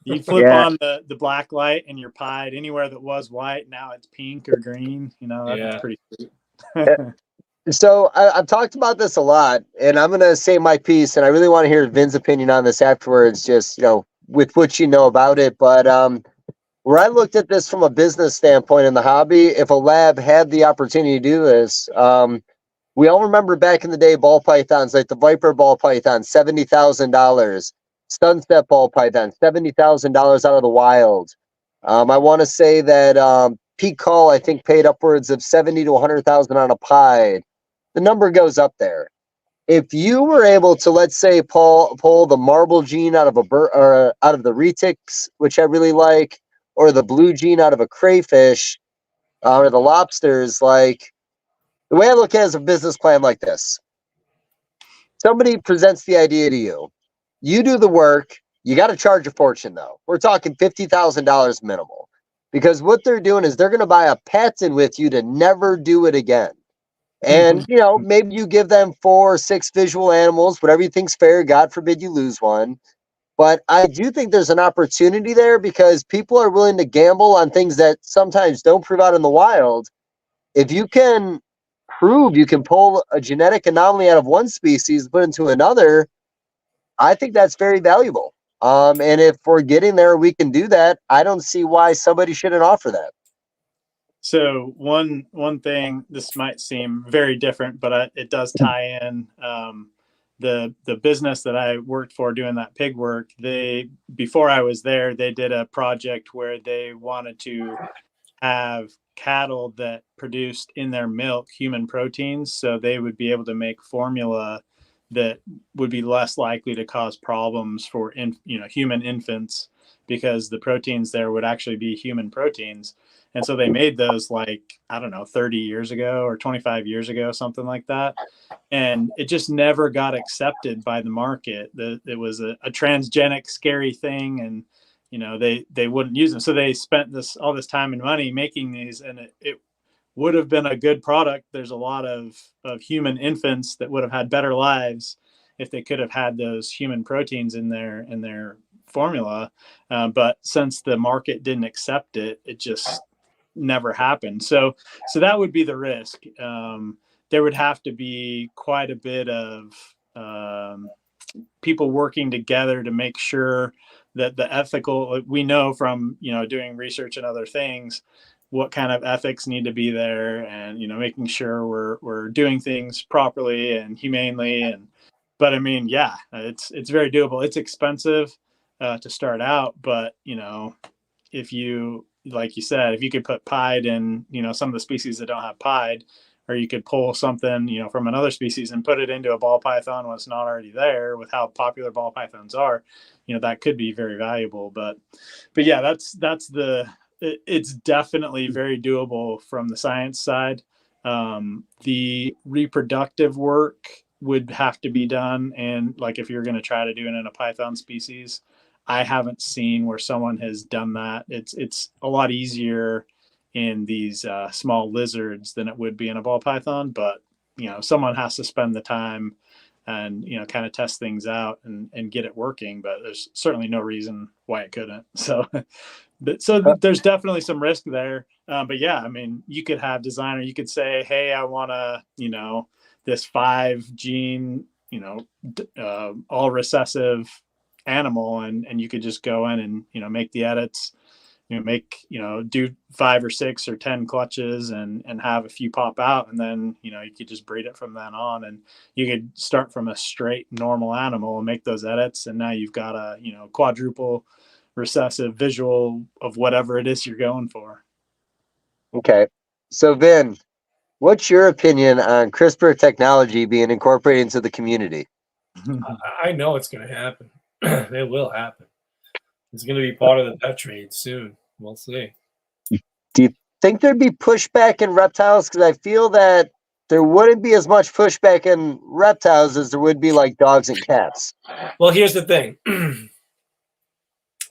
You flip on the black light and you're pied anywhere that was white. Now it's pink or green. That'd be pretty sweet. So I've talked about this a lot, and I'm going to say my piece, and I really want to hear Vin's opinion on this afterwards, just, with what you know about it. But where I looked at this from a business standpoint in the hobby, if a lab had the opportunity to do this, we all remember back in the day ball pythons, like the Viper ball python, $70,000. Sunset ball python, $70,000 out of the wild. I want to say that Pete Call, I think, paid upwards of $70,000 to $100,000 on a pied. The number goes up there. If you were able to, let's say, pull the marble gene out of a bird or out of the retics, which I really like, or the blue gene out of a crayfish, or the lobsters, like the way I look at it is a business plan like this. Somebody presents the idea to you. You do the work. You got to charge a fortune, though. We're talking $50,000 minimal, because what they're doing is they're going to buy a patent with you to never do it again. And, maybe you give them 4 or 6 visual animals, whatever you think's fair. God forbid you lose one. But I do think there's an opportunity there, because people are willing to gamble on things that sometimes don't prove out in the wild. If you can prove you can pull a genetic anomaly out of one species, put into another, I think that's very valuable. And if we're getting there, we can do that. I don't see why somebody shouldn't offer that. So one thing, this might seem very different, but it does tie in. The business that I worked for doing that pig work, before I was there, they did a project where they wanted to have cattle that produced in their milk human proteins, so they would be able to make formula that would be less likely to cause problems for human infants, because the proteins there would actually be human proteins. And so they made those, like, I don't know, 30 years ago or 25 years ago, something like that. And it just never got accepted by the market. It was a transgenic, scary thing. And, they wouldn't use them. So they spent all this time and money making these, and it would have been a good product. There's a lot of human infants that would have had better lives if they could have had those human proteins in their formula. But since the market didn't accept it, it just never happened. So that would be the risk. There would have to be quite a bit of people working together to make sure that the ethical, we know from doing research and other things, what kind of ethics need to be there, and making sure we're doing things properly and humanely. But I mean, yeah, it's very doable. It's expensive to start out, but if you, like you said, if you could put pied in some of the species that don't have pied, or you could pull something from another species and put it into a ball python when it's not already there, with how popular ball pythons are, that could be very valuable. But yeah, it's definitely very doable from the science side. The reproductive work would have to be done, and like if you're going to try to do it in a python species, I haven't seen where someone has done that. It's a lot easier in these small lizards than it would be in a ball python, but someone has to spend the time and kind of test things out and get it working. But there's certainly no reason why it couldn't. So there's definitely some risk there. But yeah, I mean, you could have designer, you could say, hey, I want this 5 gene, all recessive animal, and you could just go in and make the edits, do 5 or 6 or 10 clutches and have a few pop out, and then you could just breed it from then on, and you could start from a straight normal animal and make those edits, and now you've got a quadruple recessive visual of whatever it is you're going for. Okay, so Vin, what's your opinion on CRISPR technology being incorporated into the community? I know it's going to happen. It will happen. It's going to be part of the pet trade soon. We'll see. Do you think there'd be pushback in reptiles? Because I feel that there wouldn't be as much pushback in reptiles as there would be like dogs and cats. Well, here's the thing.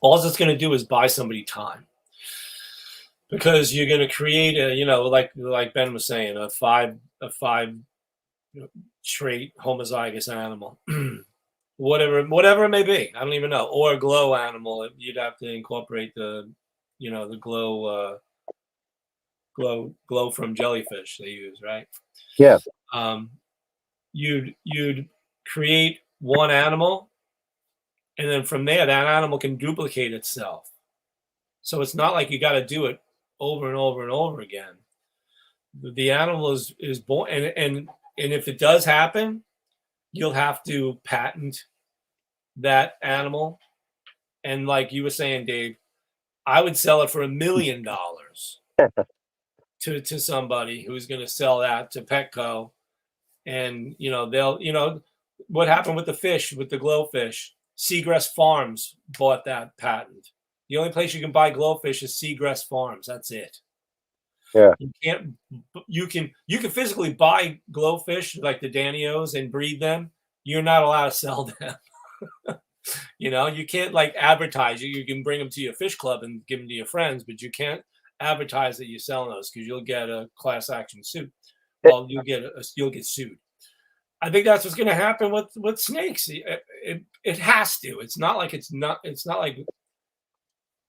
All it's going to do is buy somebody time, because you're going to create like Ben was saying, a five trait homozygous animal. Whatever it may be, I don't even know, or a glow animal. You'd have to incorporate the glow from jellyfish they use, right? Yeah. You'd create one animal, and then from there, that animal can duplicate itself. So it's not like you got to do it over and over and over again. The animal is born, and if it does happen, you'll have to patent that animal. And like you were saying, Dave, I would sell it for $1 million to somebody who's going to sell that to Petco. And, they'll, what happened with the fish, with the glowfish? Seagrass Farms bought that patent. The only place you can buy glowfish is Seagrass Farms. That's it. Yeah. You can physically buy glowfish like the Danios and breed them. You're not allowed to sell them. You can't like advertise. You can bring them to your fish club and give them to your friends, but you can't advertise that you're selling those, because you'll get a class action suit. Well, you'll get sued. I think that's what's going to happen with snakes. It has to. It's not like it's not like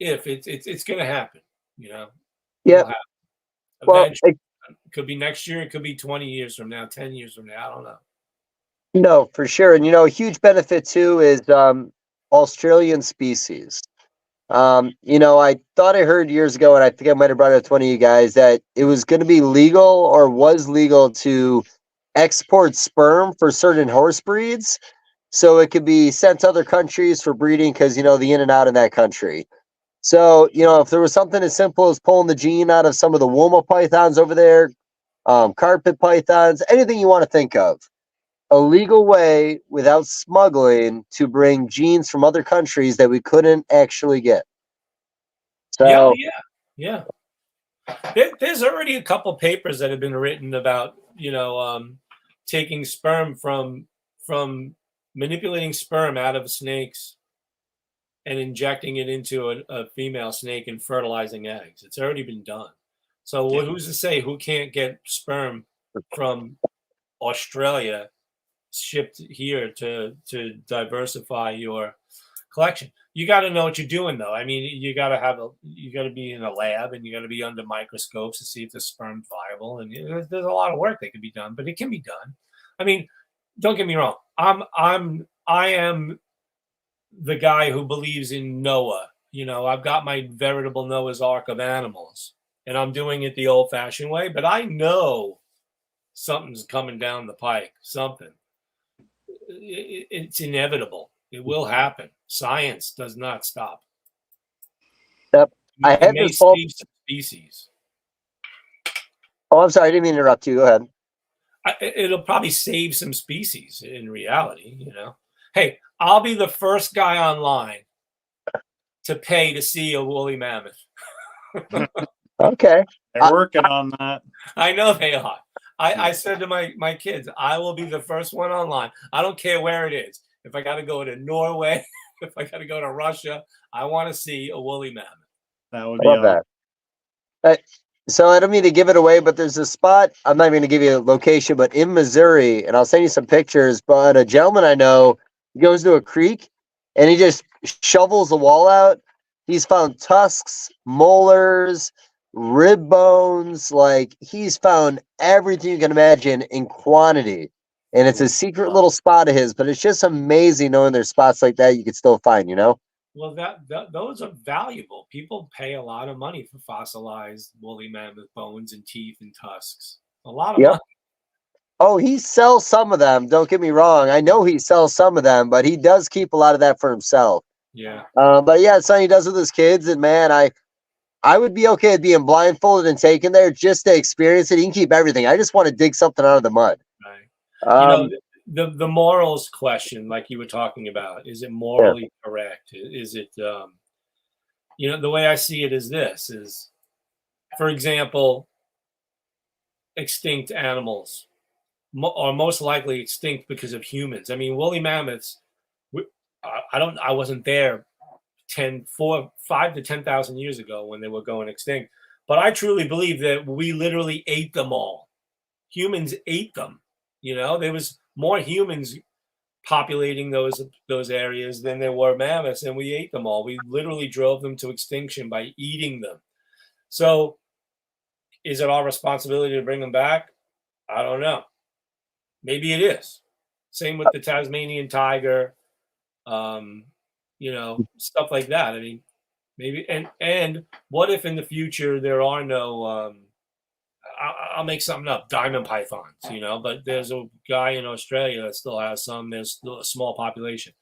if it's going to happen. Yeah. Well, Could be next year. It could be 20 years from now, 10 years from now. I don't know. No, for sure. And a huge benefit too is Australian species. I thought I heard years ago, and I think I might have brought it up to one of you guys, that it was going to be legal or was legal to export sperm for certain horse breeds, so it could be sent to other countries for breeding because the in and out in that country. So if there was something as simple as pulling the gene out of some of the Woma pythons over there, carpet pythons, anything you want to think of, a legal way without smuggling to bring genes from other countries that we couldn't actually get. So yeah. There's already a couple papers that have been written about taking sperm from manipulating sperm out of snakes and injecting it into a female snake and fertilizing eggs. It's already been done. So who's to say who can't get sperm from Australia shipped here to diversify your collection? You got to know what you're doing, though. I mean, you got to be in a lab, and you got to be under microscopes to see if the sperm's viable. And there's a lot of work that can be done, but it can be done. I mean, don't get me wrong. I am the guy who believes in Noah. I've got my veritable Noah's Ark of animals, and I'm doing it the old-fashioned way. But I know something's coming down the pike. Something. It's inevitable. It will happen. Science does not stop. Yep. I had this species. Oh, I'm sorry. I didn't mean to interrupt you. Go ahead. It'll probably save some species in reality. Hey, I'll be the first guy online to pay to see a woolly mammoth. Okay. They're working on that. I know they are. I said to my kids, I will be the first one online. I don't care where it is. If I got to go to Norway, if I got to go to Russia, I want to see a woolly mammoth. That would be love that. So I don't mean to give it away, but there's a spot. I'm not even going to give you a location, but in Missouri, and I'll send you some pictures. But a gentleman I know, he goes to a creek and he just shovels the wall out. He's found tusks, molars, rib bones. Like, he's found everything you can imagine in quantity. And it's a secret little spot of his, but it's just amazing knowing there's spots like that you can still find, Well, those are valuable. People pay a lot of money for fossilized woolly mammoth bones and teeth and tusks. A lot of money. Oh, he sells some of them. Don't get me wrong. I know he sells some of them, but he does keep a lot of that for himself. Yeah. But yeah, it's something he does with his kids. And man, I would be okay with being blindfolded and taken there just to experience it. He can keep everything. I just want to dig something out of the mud. Right. The morals question, like you were talking about, is it morally correct? Is it, the way I see it is this, is, for example, extinct animals are most likely extinct because of humans. I mean, woolly mammoths, I wasn't there 5 to 10,000 years ago when they were going extinct, but I truly believe that we literally ate them all. Humans ate them. There was more humans populating those areas than there were mammoths, and we ate them all. We literally drove them to extinction by eating them. So is it our responsibility to bring them back? I don't know. Maybe it is. Same with the Tasmanian tiger, stuff like that. I mean, maybe, and what if in the future there are no, I'll make something up, diamond pythons, but there's a guy in Australia that still has some. There's still a small population.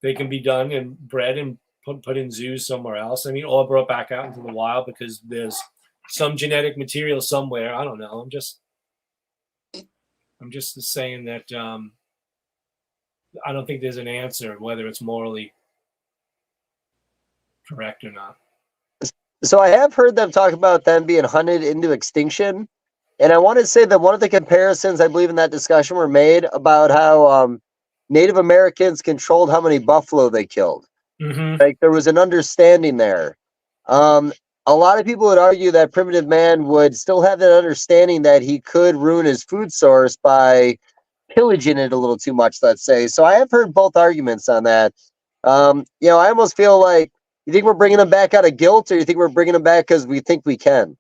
They can be done and bred and put in zoos somewhere else. I mean, or brought back out into the wild because there's some genetic material somewhere. I don't know. I'm just saying that I don't think there's an answer whether it's morally correct or not. So I have heard them talk about them being hunted into extinction. And I want to say that one of the comparisons, I believe, in that discussion were made about how Native Americans controlled how many buffalo they killed. Mm-hmm. Like, there was an understanding there. A lot of people would argue that primitive man would still have that understanding that he could ruin his food source by pillaging it a little too much, let's say. So I have heard both arguments on that. I almost feel like, you think we're bringing them back out of guilt, or you think we're bringing them back because we think we can?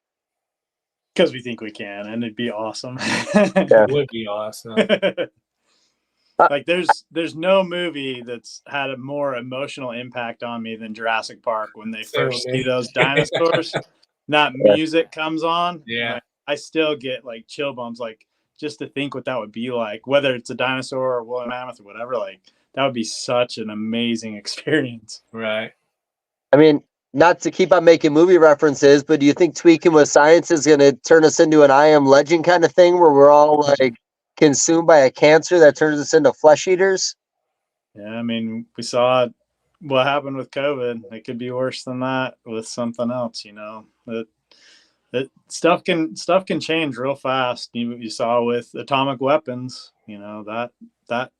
Because we think we can, and it'd be awesome. It would be awesome. Like there's no movie that's had a more emotional impact on me than Jurassic Park when they first see those dinosaurs. That music comes on. Yeah. Like, I still get like chill bumps, like just to think what that would be like, whether it's a dinosaur or woolly mammoth or whatever. Like that would be such an amazing experience. Right. I mean, not to keep on making movie references, but do you think tweaking with science is going to turn us into an I Am Legend kind of thing where we're all like consumed by a cancer that turns us into flesh eaters? Yeah, I mean, we saw what happened with COVID. It could be worse than that with something else, you know. That stuff can change real fast. You saw with atomic weapons, you know, that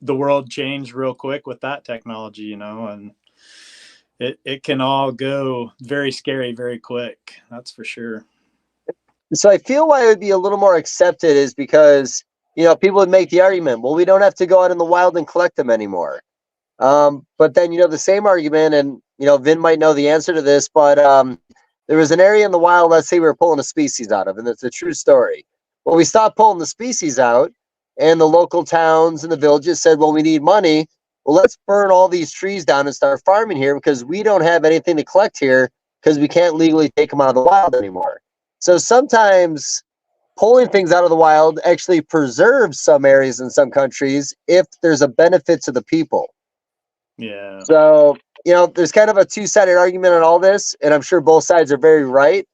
the world changed real quick with that technology, you know, and it can all go very scary very quick. That's for sure. So I feel why it would be a little more accepted is because, you know, people would make the argument, well, we don't have to go out in the wild and collect them anymore. But then, you know, the same argument, and, you know, Vin might know the answer to this, but there was an area in the wild, let's say we were pulling a species out of, and it's a true story. Well, we stopped pulling the species out, and the local towns and the villages said, well, we need money. Well, let's burn all these trees down and start farming here because we don't have anything to collect here because we can't legally take them out of the wild anymore. So sometimes pulling things out of the wild actually preserves some areas in some countries if there's a benefit to the people. Yeah. So, you know, there's kind of a two-sided argument on all this, and I'm sure both sides are very right.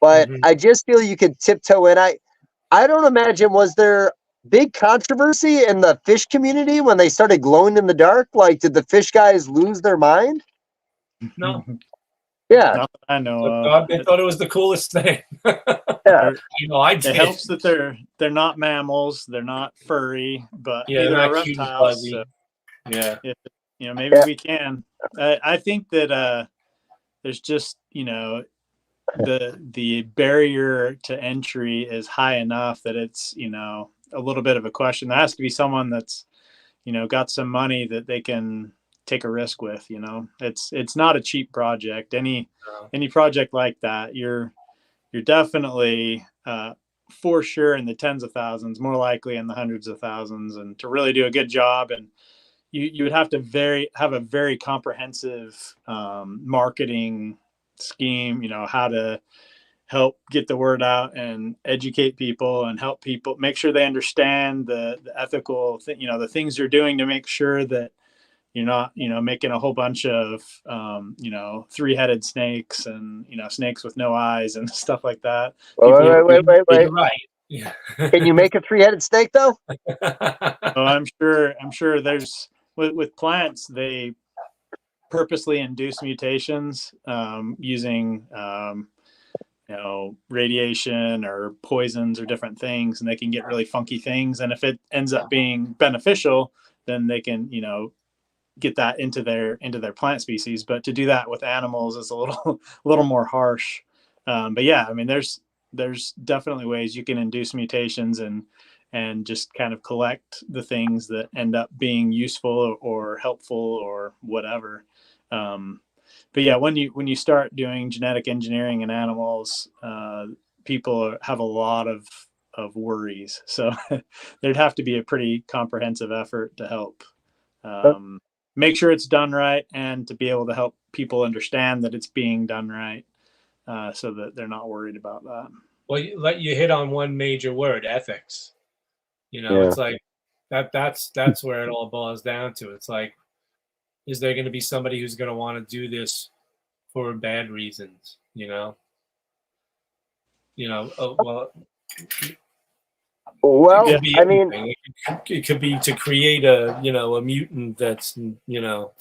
But I just feel you could tiptoe in. I don't imagine, was there big controversy in the fish community when they started glowing in the dark? Like, did the fish guys lose their mind? No. Yeah. Not that I know of. They thought it was the coolest thing. Yeah. You know, I did. It helps that they're not mammals, they're not furry, but Yeah, neither they're are not cute and reptiles. fuzzy. So Yeah. you know, maybe we can. I think that there's just, you know, the barrier to entry is high enough that it's, you know, a little bit of a question. There has to be someone that's, you know, got some money that they can take a risk with, you know. It's not a cheap project. Any project like that, you're definitely for sure in the tens of thousands, more likely in the hundreds of thousands, and to really do a good job. And you would have to have a very comprehensive marketing scheme, you know, how to help get the word out and educate people and help people make sure they understand the ethical thing, you know, the things you're doing to make sure that you're not, you know, making a whole bunch of, you know, 3-headed snakes and, you know, snakes with no eyes and stuff like that. Wait. You're right. Yeah. Can you make a 3-headed snake though? Oh, I'm sure there's with plants, they purposely induce mutations using, you know, radiation or poisons or different things, and they can get really funky things. And if it ends up being beneficial, then they can, you know, get that into their plant species. But to do that with animals is a little more harsh. But yeah, I mean, there's definitely ways you can induce mutations and just kind of collect the things that end up being useful or helpful or whatever. But yeah, when you start doing genetic engineering in animals, people have a lot of worries. So there'd have to be a pretty comprehensive effort to help make sure it's done right, and to be able to help people understand that it's being done right, so that they're not worried about that. Well, you hit on one major word: ethics. You know, it's like that's where it all boils down to. It's like, is there going to be somebody who's going to want to do this for bad reasons? You know, well, I mean, it could be to create a mutant that's, you know,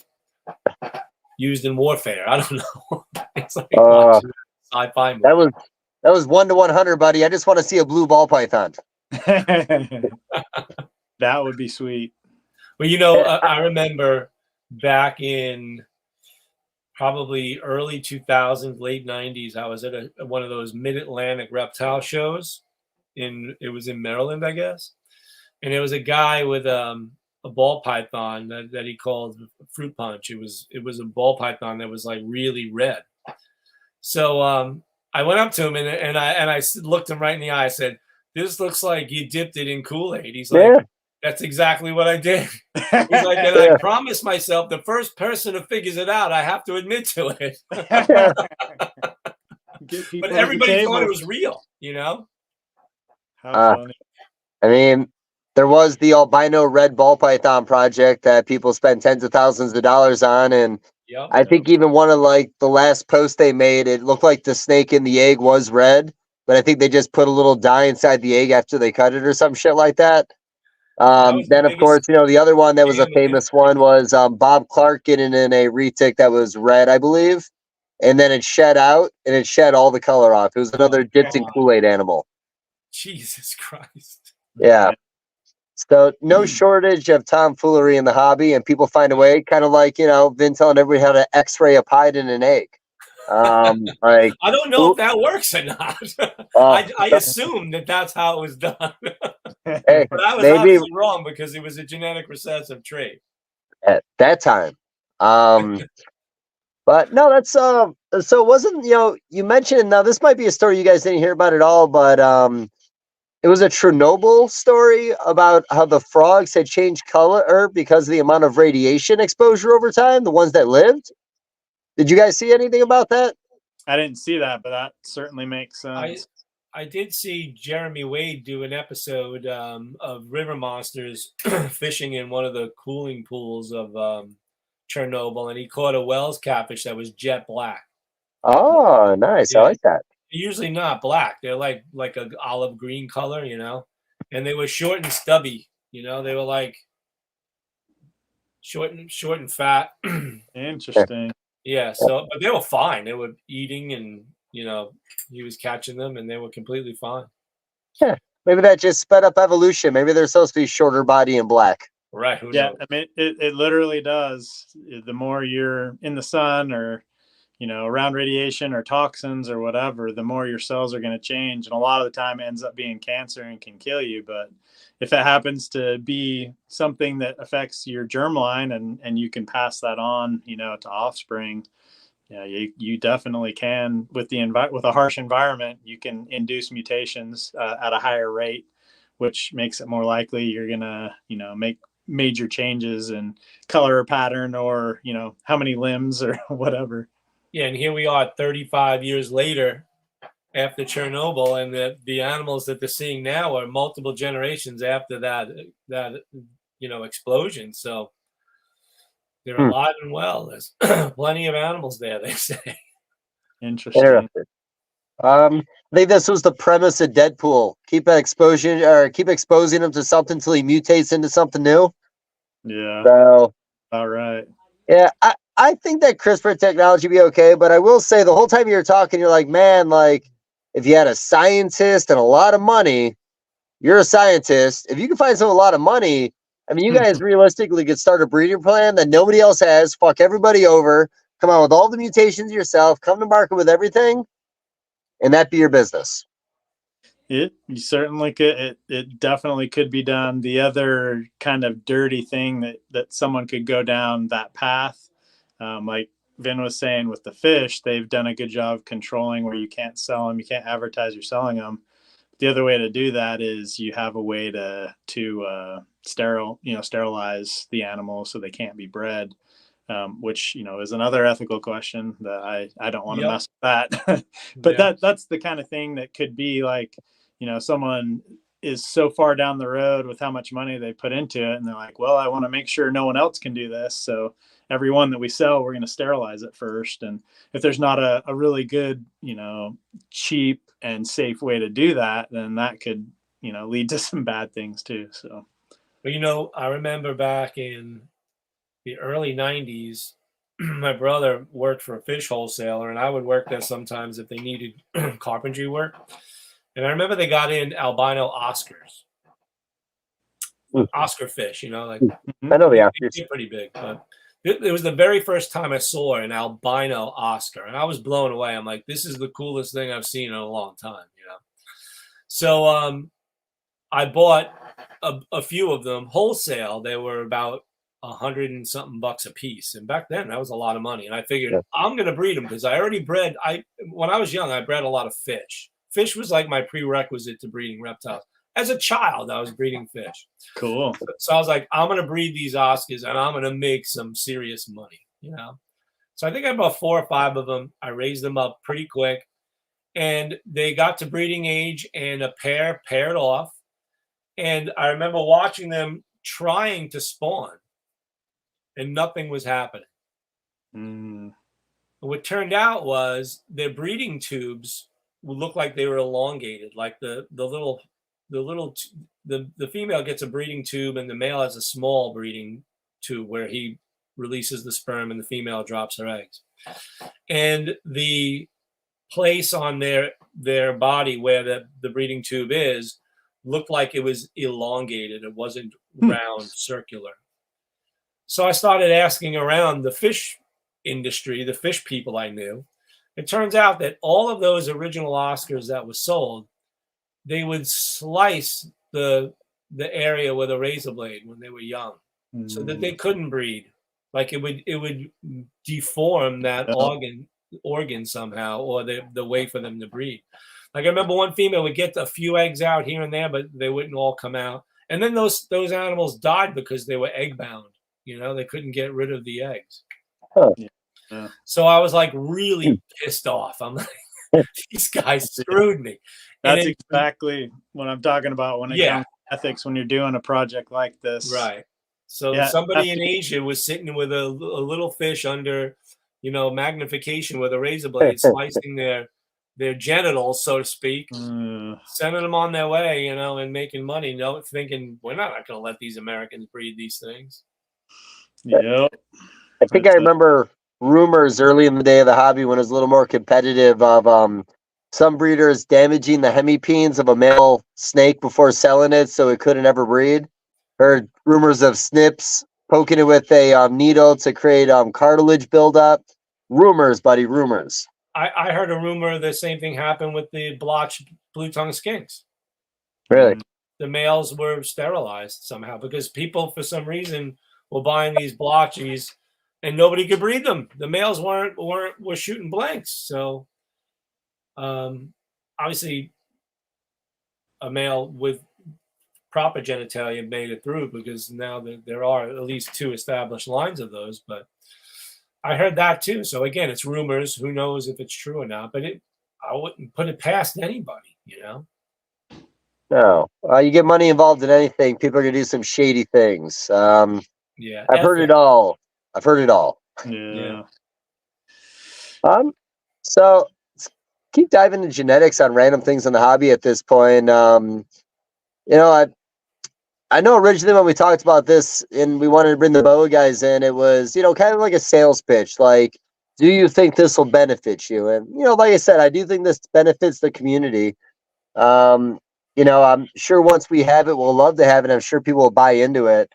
used in warfare. I don't know. It's like sci-fi movie. That was 1 to 100, buddy. I just want to see a blue ball python. That would be sweet. Well, you know, I remember back in probably early 2000s, late 90s, I was at one of those mid-Atlantic reptile shows. It was in Maryland, I guess. And there was a guy with a ball python that he called Fruit Punch. It was a ball python that was like really red. So I went up to him and I looked him right in the eye. I said, "This looks like you dipped it in Kool-Aid." He's like, Yeah. "That's exactly what I did." He's like, and I promised myself the first person who figures it out, I have to admit to it. But everybody thought it was real, you know? How funny. I mean, there was the albino red ball python project that people spent tens of thousands of dollars on, and Yep. I think even one of like the last posts they made, it looked like the snake in the egg was red, but I think they just put a little dye inside the egg after they cut it or some shit like that. was the Then of biggest course, the other one that was a scam of famous one was Bob Clark getting in a retic that was red, I believe, and then it shed out and it shed all the color off. It was another dipped in God. Kool-Aid animal. Jesus Christ. Yeah. So no shortage of tomfoolery in the hobby, and people find a way, kind of like Vin telling everybody how to X-ray a pied in an egg. Like I don't know if that works or not. I assume that that's how it was done. Hey, But I was maybe obviously wrong because it was a genetic recessive trait. at that time. But no, that's so it wasn't, you mentioned, now this might be a story you guys didn't hear about at all, but it was a Chernobyl story about how the frogs had changed color because of the amount of radiation exposure over time, the ones that lived. Did you guys see anything about that? I didn't see that, but that certainly makes sense. I did see Jeremy Wade do an episode of river monsters fishing in one of the cooling pools of Chernobyl, and he caught a Wells catfish that was jet black. Oh, nice. Yeah. I like that. They're usually not black. They're like a olive green color, and they were short and stubby. They were like short and fat. Interesting. Yeah. So, but they were fine. They were eating, and he was catching them, and they were completely fine. Yeah, maybe that just sped up evolution. Maybe they're supposed to be shorter body and black. Right. Who Yeah, knows? I mean, it literally does. The more you're in the sun or around radiation or toxins or whatever, the more your cells are going to change. And a lot of the time it ends up being cancer and can kill you. But if it happens to be something that affects your germline and you can pass that on, to offspring, you definitely can with a harsh environment, you can induce mutations at a higher rate, which makes it more likely you're going to, make major changes in color or pattern or, how many limbs or whatever. Yeah, and here we are 35 years later after Chernobyl, and the animals that they're seeing now are multiple generations after that explosion. So they're alive and well. There's plenty of animals there, they say. Interesting. I think this was the premise of Deadpool. Keep exposing him to something until he mutates into something new. Yeah. So, all right. Yeah, I think that CRISPR technology would be okay, but I will say the whole time you're talking, you're like, man, like if you had a scientist and a lot of money, you're a scientist. If you can find someone with a lot of money, I mean, you guys realistically could start a breeding plan that nobody else has, fuck everybody over, come out with all the mutations yourself, come to market with everything, and that be your business. You certainly could. It definitely could be done. The other kind of dirty thing that someone could go down that path, like Vin was saying with the fish, they've done a good job controlling where you can't sell them, you can't advertise you're selling them. The other way to do that is you have a way to sterilize the animals so they can't be bred, which is another ethical question that I don't want to mess with that. But that's the kind of thing that could be like, someone is so far down the road with how much money they put into it, and they're like, well, I want to make sure no one else can do this, so every one that we sell, we're going to sterilize it first. And if there's not a really good, cheap and safe way to do that, then that could, lead to some bad things too. So, but I remember back in the early 90s, my brother worked for a fish wholesaler, and I would work there sometimes if they needed carpentry work. And I remember they got in albino Oscars, Oscar fish, like I know the Oscars. they're pretty big. But it was the very first time I saw an albino Oscar, and I was blown away. I'm like, this is the coolest thing I've seen in a long time, So I bought a few of them wholesale. They were about $100 and something a piece. And back then that was a lot of money. And I figured Yeah. I'm going to breed them because I already bred. When I was young, I bred a lot of fish. Fish was like my prerequisite to breeding reptiles. As a child, I was breeding fish. Cool. So I was like, I'm going to breed these Oscars and I'm going to make some serious money, you know? So I think I bought 4 or 5 of them. I raised them up pretty quick and they got to breeding age and a pair paired off. And I remember watching them trying to spawn and nothing was happening. Mm. What turned out was their breeding tubes would look like they were elongated, like the female gets a breeding tube and the male has a small breeding tube where he releases the sperm and the female drops her eggs. And the place on their body where the breeding tube is looked like it was elongated. It wasn't round, circular. So I started asking around the fish industry, the fish people I knew. It turns out that all of those original Oscars that were sold, they would slice the area with a razor blade when they were young, so that they couldn't breed. Like it would deform that organ somehow, or the way for them to breed. Like I remember one female would get a few eggs out here and there, but they wouldn't all come out. And then those animals died because they were egg bound. You know, they couldn't get rid of the eggs. Huh. Yeah. So I was like really pissed off. I'm like, these guys screwed me. That's exactly what I'm talking about when it comes to ethics when you're doing a project like this. Right. So somebody in Asia was sitting with a little fish under, magnification with a razor blade, slicing their genitals, so to speak, sending them on their way, and making money, thinking we're not going to let these Americans breed these things. Yep. I think I remember rumors early in the day of the hobby when it was a little more competitive of some breeders damaging the hemipenes of a male snake before selling it so it couldn't ever breed. Heard rumors of snips poking it with a needle to create cartilage buildup. Rumors, buddy, rumors. I heard a rumor the same thing happened with the blotched blue-tongued skinks. Really? The males were sterilized somehow because people, for some reason, were buying these blotchies and nobody could breed them. The males were shooting blanks. So obviously a male with proper genitalia made it through because now there are at least 2 established lines of those. But I heard that too. So again, it's rumors. Who knows if it's true or not? But I wouldn't put it past anybody, No. You get money involved in anything, people are going to do some shady things. Yeah. I've heard it all. Yeah. So keep diving into genetics on random things in the hobby at this point. I know originally when we talked about this and we wanted to bring the BOA guys in, it was, kind of like a sales pitch. Like, do you think this will benefit you? And, like I said, I do think this benefits the community. I'm sure once we have it, we'll love to have it. I'm sure people will buy into it.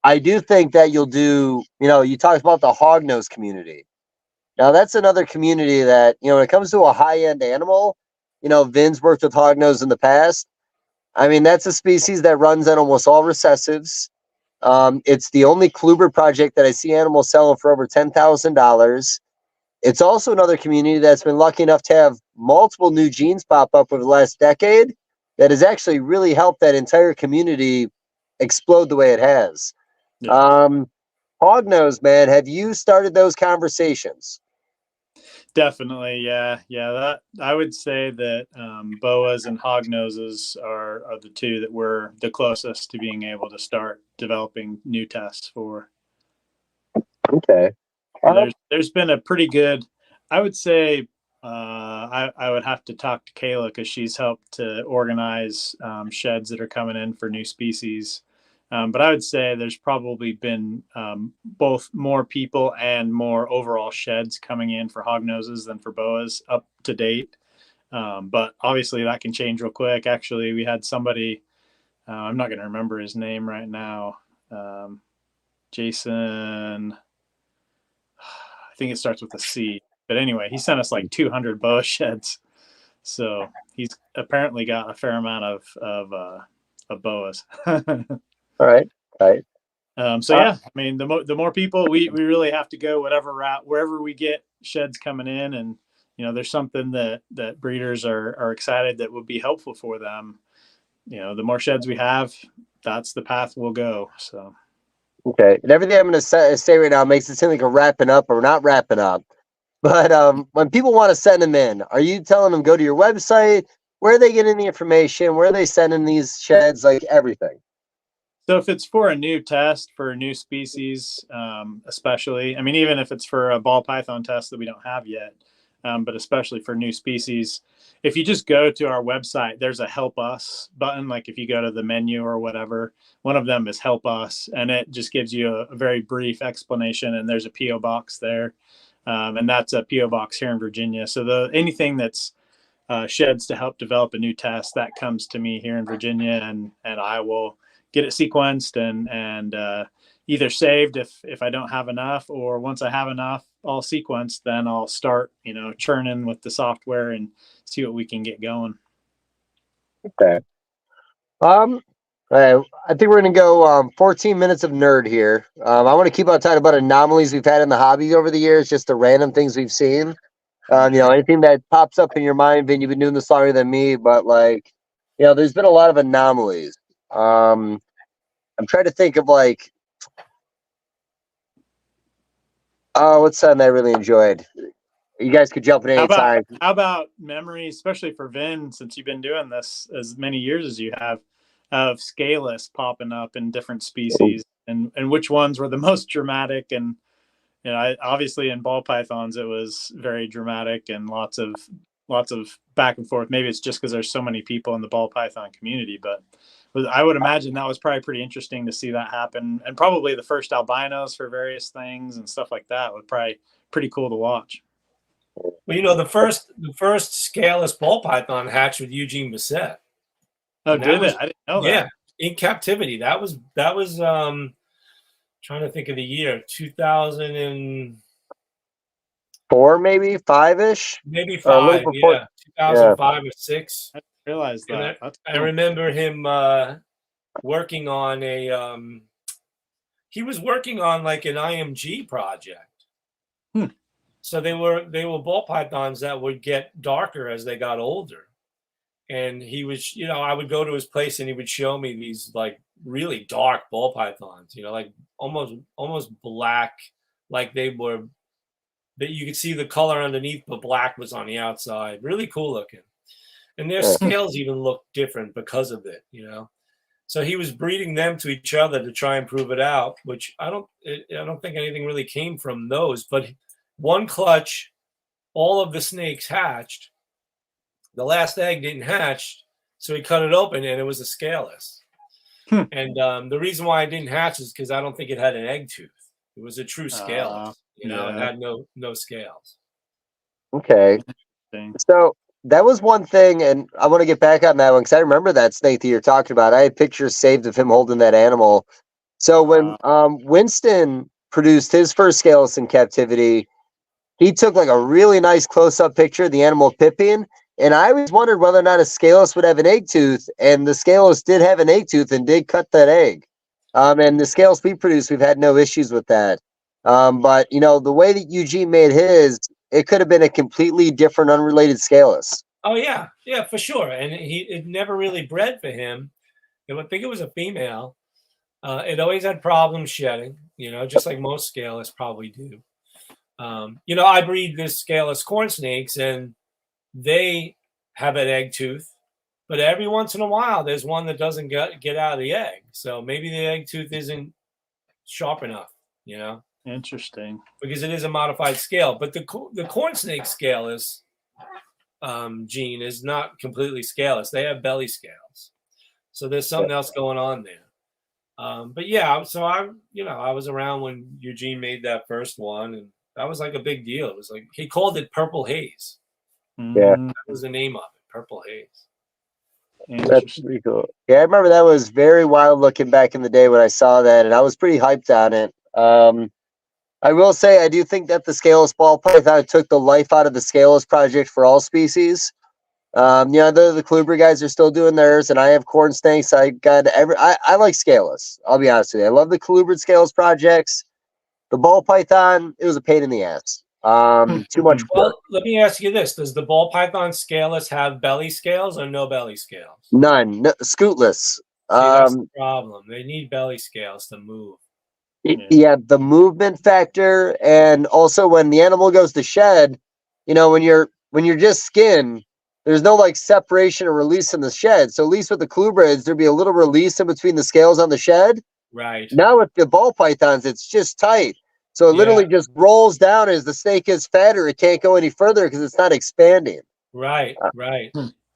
I do think that you'll do, you talked about the Hognose community. Now, that's another community that, when it comes to a high-end animal, Vin's worked with Hognose in the past. I mean, that's a species that runs on almost all recessives. It's the only Kluber project that I see animals selling for over $10,000. It's also another community that's been lucky enough to have multiple new genes pop up over the last decade that has actually really helped that entire community explode the way it has. Yeah. Hognose, man, have you started those conversations? Definitely, yeah. That I would say that boas and hognoses are the 2 that we're the closest to being able to start developing new tests for. Okay. There's been a pretty good, I would say. I would have to talk to Kayla because she's helped to organize sheds that are coming in for new species. But I would say there's probably been both more people and more overall sheds coming in for hognoses than for boas up to date. But obviously that can change real quick. Actually, we had somebody, I'm not going to remember his name right now. Jason, I think it starts with a C. But anyway, he sent us like 200 boa sheds. So he's apparently got a fair amount of boas. All right. So yeah, I mean, the more people, we really have to go whatever route, wherever we get sheds coming in, and there's something that breeders are excited that would be helpful for them. The more sheds we have, that's the path we'll go. So. Okay, and everything I'm going to say right now makes it seem like we're wrapping up, or we're not wrapping up. But when people want to send them in, are you telling them go to your website? Where are they getting the information? Where are they sending these sheds? Like everything. So if it's for a new test for a new species, especially, I mean, even if it's for a ball python test that we don't have yet, but especially for new species, if you just go to our website, there's a help us button. Like if you go to the menu or whatever, one of them is help us, and it just gives you a very brief explanation. And there's a PO box there, and that's a PO box here in Virginia. So anything that's sheds to help develop a new test, that comes to me here in Virginia, and I will get it sequenced and either saved if I don't have enough, or once I have enough all sequenced, then I'll start churning with the software and see what we can get going. Okay. All right, I think we're gonna go 14 minutes of nerd here. I want to keep on talking about anomalies we've had in the hobby over the years, just the random things we've seen. Anything that pops up in your mind. Vin, you've been doing this longer than me, but there's been a lot of anomalies. I'm trying to think of what's something I really enjoyed. You guys could jump in any time. How about memories, especially for Vin, since you've been doing this as many years as you have, of scaleless popping up in different species, and which ones were the most dramatic? And obviously in ball pythons it was very dramatic and lots of back and forth. Maybe it's just because there's so many people in the ball python community, but I would imagine that was probably pretty interesting to see that happen, and probably the first albinos for various things and stuff like that would probably pretty cool to watch. Well, the first scaleless ball python hatched with Eugene Bissett. Oh, did it? I didn't know that. Yeah, in captivity. That was trying to think of the year, 2004, maybe 5-ish, maybe 5, yeah, 2005 or 6. I didn't realize that. I remember him working on he was working on like an IMG project. So they were ball pythons that would get darker as they got older. And he was, I would go to his place and he would show me these like really dark ball pythons, like almost black, like that you could see the color underneath, but black was on the outside. Really cool looking. And their scales even looked different because of it, So he was breeding them to each other to try and prove it out, which I don't think anything really came from those. But one clutch, all of the snakes hatched. The last egg didn't hatch, so he cut it open, and it was a scaleless. And the reason why it didn't hatch is because I don't think it had an egg tooth. It was a true scaleless. It had no scales. Okay. So that was one thing, and I want to get back on that one because I remember that snake that you're talking about. I had pictures saved of him holding that animal. So when Winston produced his first scaleless in captivity, he took like a really nice close-up picture of the animal pipping. And I always wondered whether or not a scaleless would have an egg tooth, and the scaleless did have an egg tooth and did cut that egg. And the scaleless we produced, we've had no issues with that. But the way that Eugene made his, it could have been a completely different, unrelated scaleless. Oh yeah, for sure. And it never really bred for him. I think it was a female. It always had problems shedding, just like most scaleless probably do. I breed this scaleless corn snakes, and they have an egg tooth, but every once in a while there's one that doesn't get out of the egg. So maybe the egg tooth isn't sharp enough, Interesting. Because it is a modified scale. But the corn snake scaleless gene is not completely scaleless. They have belly scales. So there's something else going on there. But yeah, so I was around when Eugene made that first one, and that was like a big deal. It was like he called it Purple Haze. Yeah, that was the name of it, Purple Haze. That's pretty cool. Yeah, I remember that was very wild looking back in the day when I saw that, and I was pretty hyped on it. I will say I do think that the scaleless ball python took the life out of the scaleless project for all species. The Kluber guys are still doing theirs, and I have corn snakes. I like scaleless. I'll be honest with you. I love the Kluber scaleless projects. The ball python, it was a pain in the ass. Too much work. Well, let me ask you this: does the ball python scaleless have belly scales or no belly scales? None. No, scootless. See, that's the problem. They need belly scales to move. Yeah, the movement factor, and also when the animal goes to shed, when you're just skin, there's no like separation or release in the shed. So at least with the Klubrids, there'd be a little release in between the scales on the shed. Right. Now with the ball pythons, it's just tight. So it literally just rolls down as the snake gets fatter. It can't go any further because it's not expanding. Right.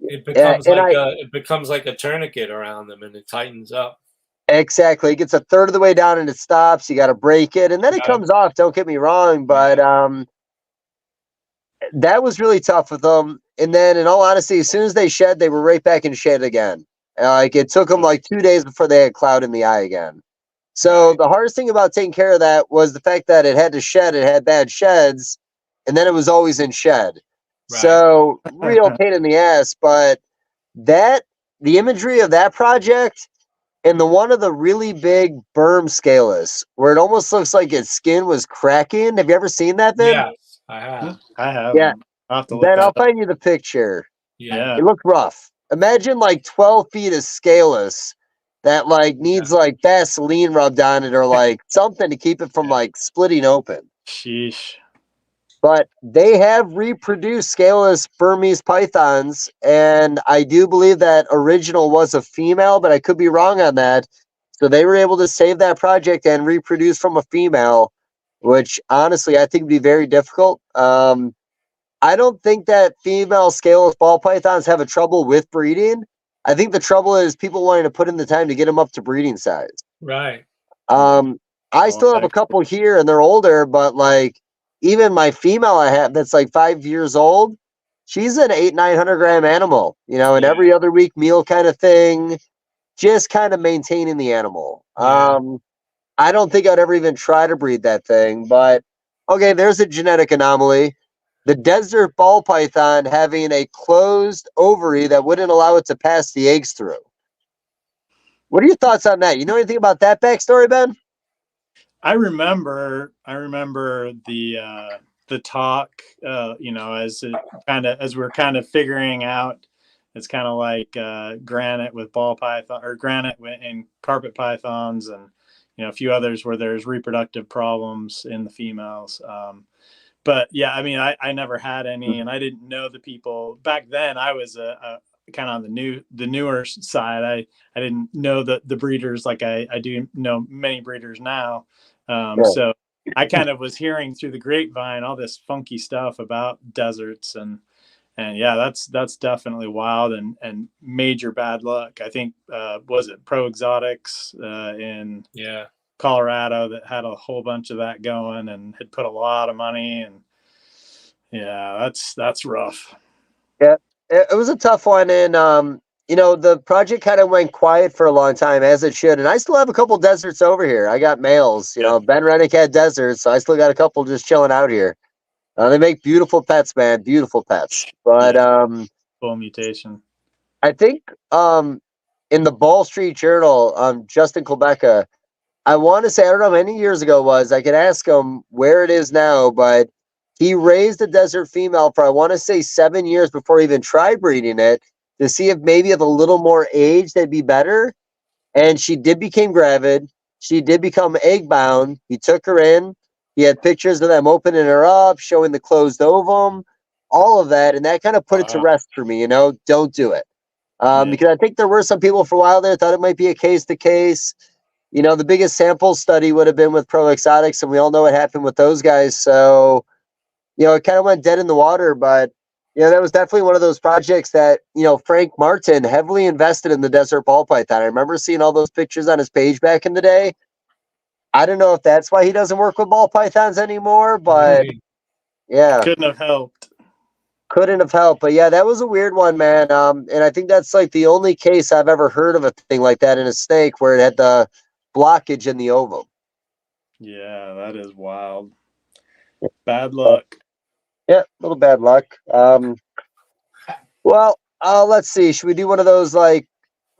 It becomes it becomes like a tourniquet around them, and it tightens up. Exactly. It gets a third of the way down and it stops. You got to break it, and then it comes off. Don't get me wrong, but that was really tough with them. And then, in all honesty, as soon as they shed, they were right back in shed again. It took them like 2 days before they had cloud in the eye again. So the hardest thing about taking care of that was the fact that it had to shed. It had bad sheds, and then it was always in shed. Right. So real pain in the ass. But the imagery of that project and the one of the really big berm scaleless, where it almost looks like its skin was cracking. Have you ever seen that, Ben? Yes, I have. I have. Yeah. Ben, I'll find you the picture. Yeah. It looked rough. Imagine like 12 feet of scaleless that like needs like Vaseline rubbed on it or like something to keep it from like splitting open. Sheesh. But they have reproduced scaleless Burmese pythons, and I do believe that original was a female, but I could be wrong on that. So they were able to save that project and reproduce from a female, which honestly I think would be very difficult. I don't think that female scaleless ball pythons have a trouble with breeding. I think the trouble is people wanting to put in the time to get them up to breeding size. Right. I still have a couple here, and they're older, but like even my female I have that's like 5 years old, she's an 800-900 gram animal, and every other week meal kind of thing, just kind of maintaining the animal. I don't think I'd ever even try to breed that thing, but okay, there's a genetic anomaly. The desert ball python having a closed ovary that wouldn't allow it to pass the eggs through. What are your thoughts on that? You know anything about that backstory, Ben? I remember the talk, as we're kind of figuring out, it's kind of like granite with ball python or granite and carpet pythons, and a few others where there's reproductive problems in the females. But yeah, I mean, I never had any, and I didn't know the people back then. I was a kind of on the newer side. I didn't know the breeders like I do know many breeders now. So I kind of was hearing through the grapevine all this funky stuff about deserts, and yeah, that's definitely wild and major bad luck. I think was it Pro Exotics in Colorado that had a whole bunch of that going and had put a lot of money, and yeah, that's rough. Yeah, it was a tough one, and the project kind of went quiet for a long time, as it should. And I still have a couple deserts over here. I got males. Ben Rennick had deserts, so I still got a couple just chilling out here. They make beautiful pets, man, beautiful pets. But full mutation. I think in the Ball Street Journal, Justin Quebeca, I want to say, I don't know how many years ago it was, I could ask him where it is now, but he raised a desert female for, I want to say, 7 years before he even tried breeding it to see if maybe of a little more age they'd be better. And she did become gravid. She did become egg bound. He took her in. He had pictures of them opening her up, showing the closed ovum, all of that. And that kind of put it to rest for me, don't do it. Because I think there were some people for a while there thought it might be a case to case. The biggest sample study would have been with Pro Exotics, and we all know what happened with those guys. So, it kind of went dead in the water, but, that was definitely one of those projects that, Frank Martin heavily invested in the desert ball python. I remember seeing all those pictures on his page back in the day. I don't know if that's why he doesn't work with ball pythons anymore, but yeah. Couldn't have helped. But yeah, that was a weird one, man. And I think that's like the only case I've ever heard of a thing like that in a snake where it had the blockage in the ovum. Yeah, that is wild. Bad luck. Yeah, a little bad luck. Well, let's see. Should we do one of those like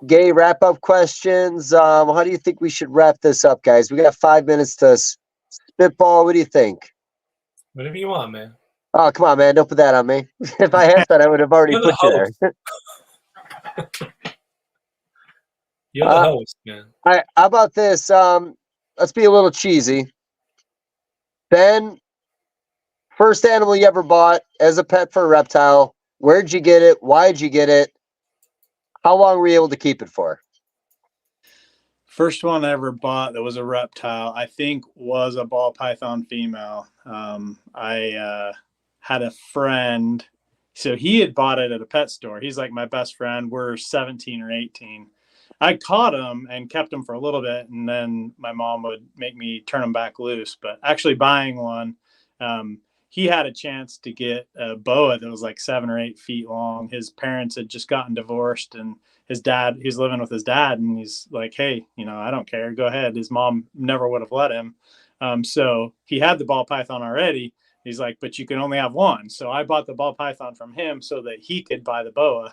gay wrap up questions? How do you think we should wrap this up, guys? We got 5 minutes to spitball. What do you think? Whatever you want, man. Oh, come on, man. Don't put that on me. If I had that, I would have already You're the put you there. You're the host, man. All right, how about this? Let's be a little cheesy. Ben, first animal you ever bought as a pet for a reptile. Where'd you get it? Why'd you get it? How long were you able to keep it for? First one I ever bought that was a reptile, I think, was a ball python female. I had a friend, so he had bought it at a pet store. He's like my best friend. We're 17 or 18. I caught him and kept him for a little bit, and then my mom would make me turn him back loose. But actually buying one, he had a chance to get a boa that was like 7 or 8 feet long. His parents had just gotten divorced, and his dad, he's living with his dad, and he's like, hey, I don't care. Go ahead. His mom never would have let him. So he had the ball python already. He's like, but you can only have one. So I bought the ball python from him so that he could buy the boa.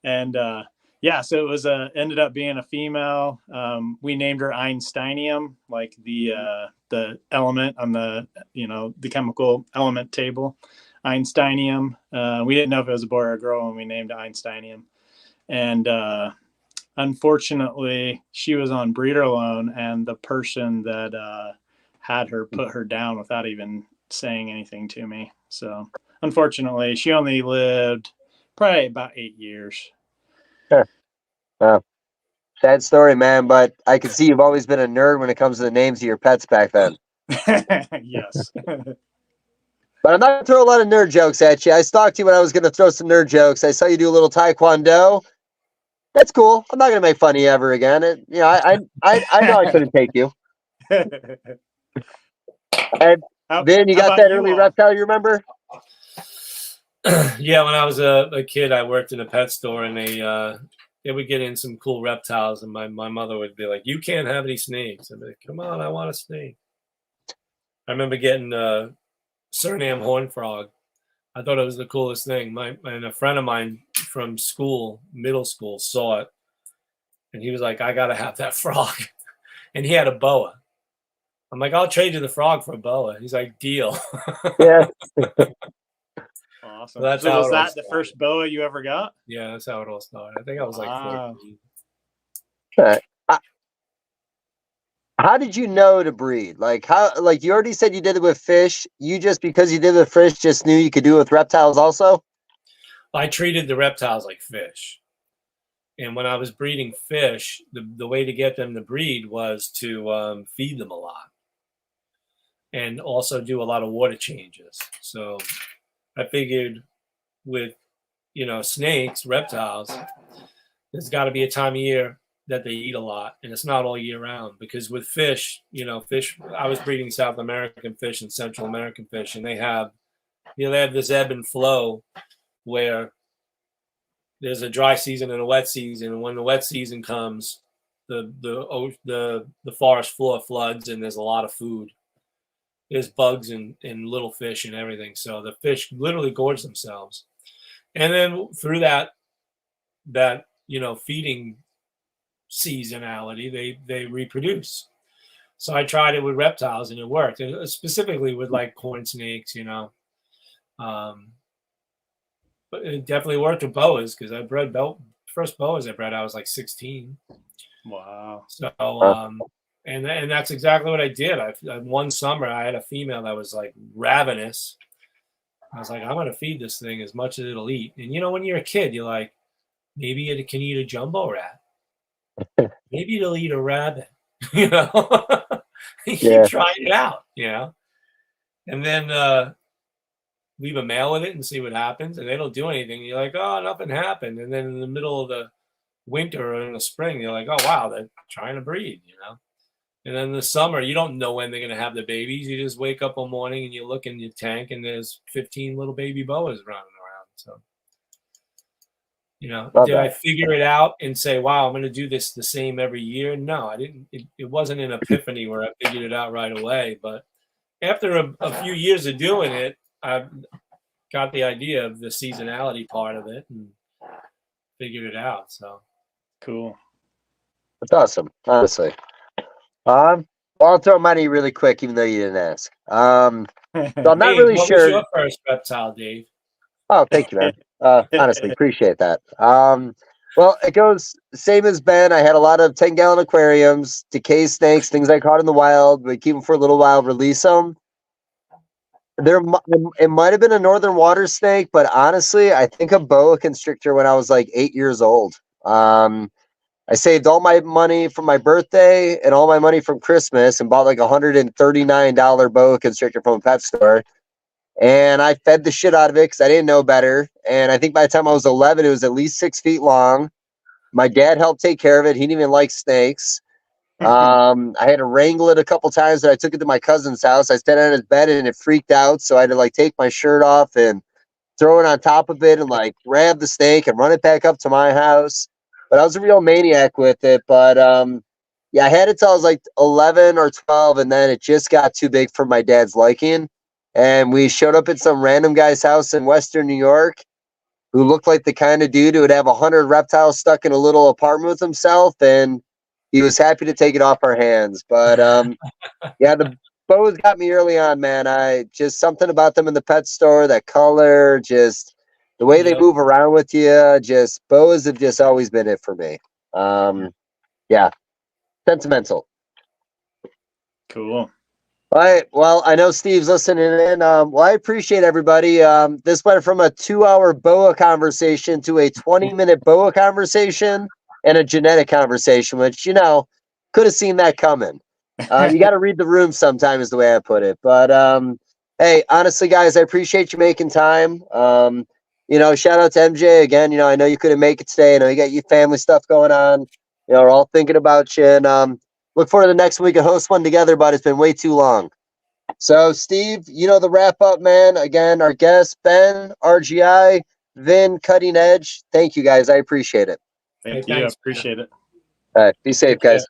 And yeah, so it was ended up being a female. We named her Einsteinium, like the element on the the chemical element table, Einsteinium. We didn't know if it was a boy or a girl when we named it Einsteinium. And unfortunately, she was on breeder loan, and the person that had her put her down without even saying anything to me. So unfortunately, she only lived probably about 8 years. Sad story, man, but I can see you've always been a nerd when it comes to the names of your pets back then. Yes. But I'm not going to throw a lot of nerd jokes at you. I stalked you when I was going to throw some nerd jokes. I saw you do a little taekwondo. That's cool. I'm not going to make fun of you ever again. I know I couldn't take you. And Vin, you got that early reptile, you remember? Yeah, when I was a kid, I worked in a pet store, and they would get in some cool reptiles, and my mother would be like, you can't have any snakes. I'd be like, come on, I want a snake. I remember getting a Suriname horn frog. I thought it was the coolest thing. And a friend of mine from school, middle school, saw it, and he was like, I got to have that frog. And he had a boa. I'm like, I'll trade you the frog for a boa. He's like, deal. Yeah. Awesome. So that's was that the first boa you ever got? Yeah, that's how it all started. I think I was like 14. Okay. How did you know to breed? Like you already said you did it with fish. You just, because you did it with fish, just knew you could do it with reptiles also? I treated the reptiles like fish. And when I was breeding fish, the way to get them to breed was to feed them a lot. And also do a lot of water changes. So I figured with, snakes, reptiles, there's got to be a time of year that they eat a lot, and it's not all year round. Because with fish, I was breeding South American fish and Central American fish, and they have this ebb and flow where there's a dry season and a wet season, and when the wet season comes, the forest floor floods, and there's a lot of food. There's bugs and little fish and everything. So the fish literally gorge themselves. And then through that feeding seasonality, they reproduce. So I tried it with reptiles, and it worked. And specifically with like corn snakes, but it definitely worked with boas, because I bred first boas I bred, I was like 16. Wow. So and that's exactly what I did. One summer I had a female that was like ravenous. I was like, I'm gonna feed this thing as much as it'll eat. And when you're a kid, you're like, maybe it can eat a jumbo rat. Maybe it'll eat a rabbit. You keep trying it out. And then leave a male with it and see what happens. And they don't do anything. You're like, oh, nothing happened. And then in the middle of the winter or in the spring, you're like, oh wow, they're trying to breed. And then the summer, you don't know when they're going to have the babies. You just wake up one morning and you look in your tank and there's 15 little baby boas running around. So, did I figure it out and say, wow, I'm going to do this the same every year? No, I didn't. It wasn't an epiphany where I figured it out right away. But after a few years of doing it, I got the idea of the seasonality part of it. And figured it out. So Cool. That's awesome, honestly. Well, I'll throw money really quick, even though you didn't ask. So I'm not Dave, really what sure. was your first reptile, Dave? Oh, thank you, man. Honestly, appreciate that. Well, it goes same as Ben. I had a lot of 10-gallon aquariums, decay snakes, things I caught in the wild. We keep them for a little while, release them. It might have been a northern water snake, but honestly, I think a boa constrictor when I was like 8 years old. I saved all my money from my birthday and all my money from Christmas and bought like $139 boa constrictor from a pet store. And I fed the shit out of it because I didn't know better. And I think by the time I was 11, it was at least 6 feet long. My dad helped take care of it. He didn't even like snakes. I had to wrangle it a couple times, and I took it to my cousin's house. I sat on his bed and it freaked out. So I had to like take my shirt off and throw it on top of it and like grab the snake and run it back up to my house. But I was a real maniac with it. But yeah, I had it till I was like 11 or 12, and then it just got too big for my dad's liking. And we showed up at some random guy's house in Western New York who looked like the kind of dude who would have 100 reptiles stuck in a little apartment with himself. And he was happy to take it off our hands. But yeah, the boas got me early on, man. I just something about them in the pet store, that color, just the way they move around with you. Just boas have just always been it for me. Yeah, sentimental. Cool. All right. Well, I know Steve's listening in. Well, I appreciate everybody. This went from a 2-hour boa conversation to a 20-minute boa conversation and a genetic conversation, which, you know, could have seen that coming. You got to read the room sometime is the way I put it. But hey, honestly, guys, I appreciate you making time. You know, shout out to MJ again. You know, I know you couldn't make it today. I know you got your family stuff going on. You know, we're all thinking about you. And look forward to the next week and host one together, but it's been way too long. So, Steve, you know the wrap up, man. Again, our guest, Ben, RGI, Vin, Cutting Edge. Thank you, guys. I appreciate it. Thank Hey, you. I thanks, appreciate it. All right. Be safe, guys.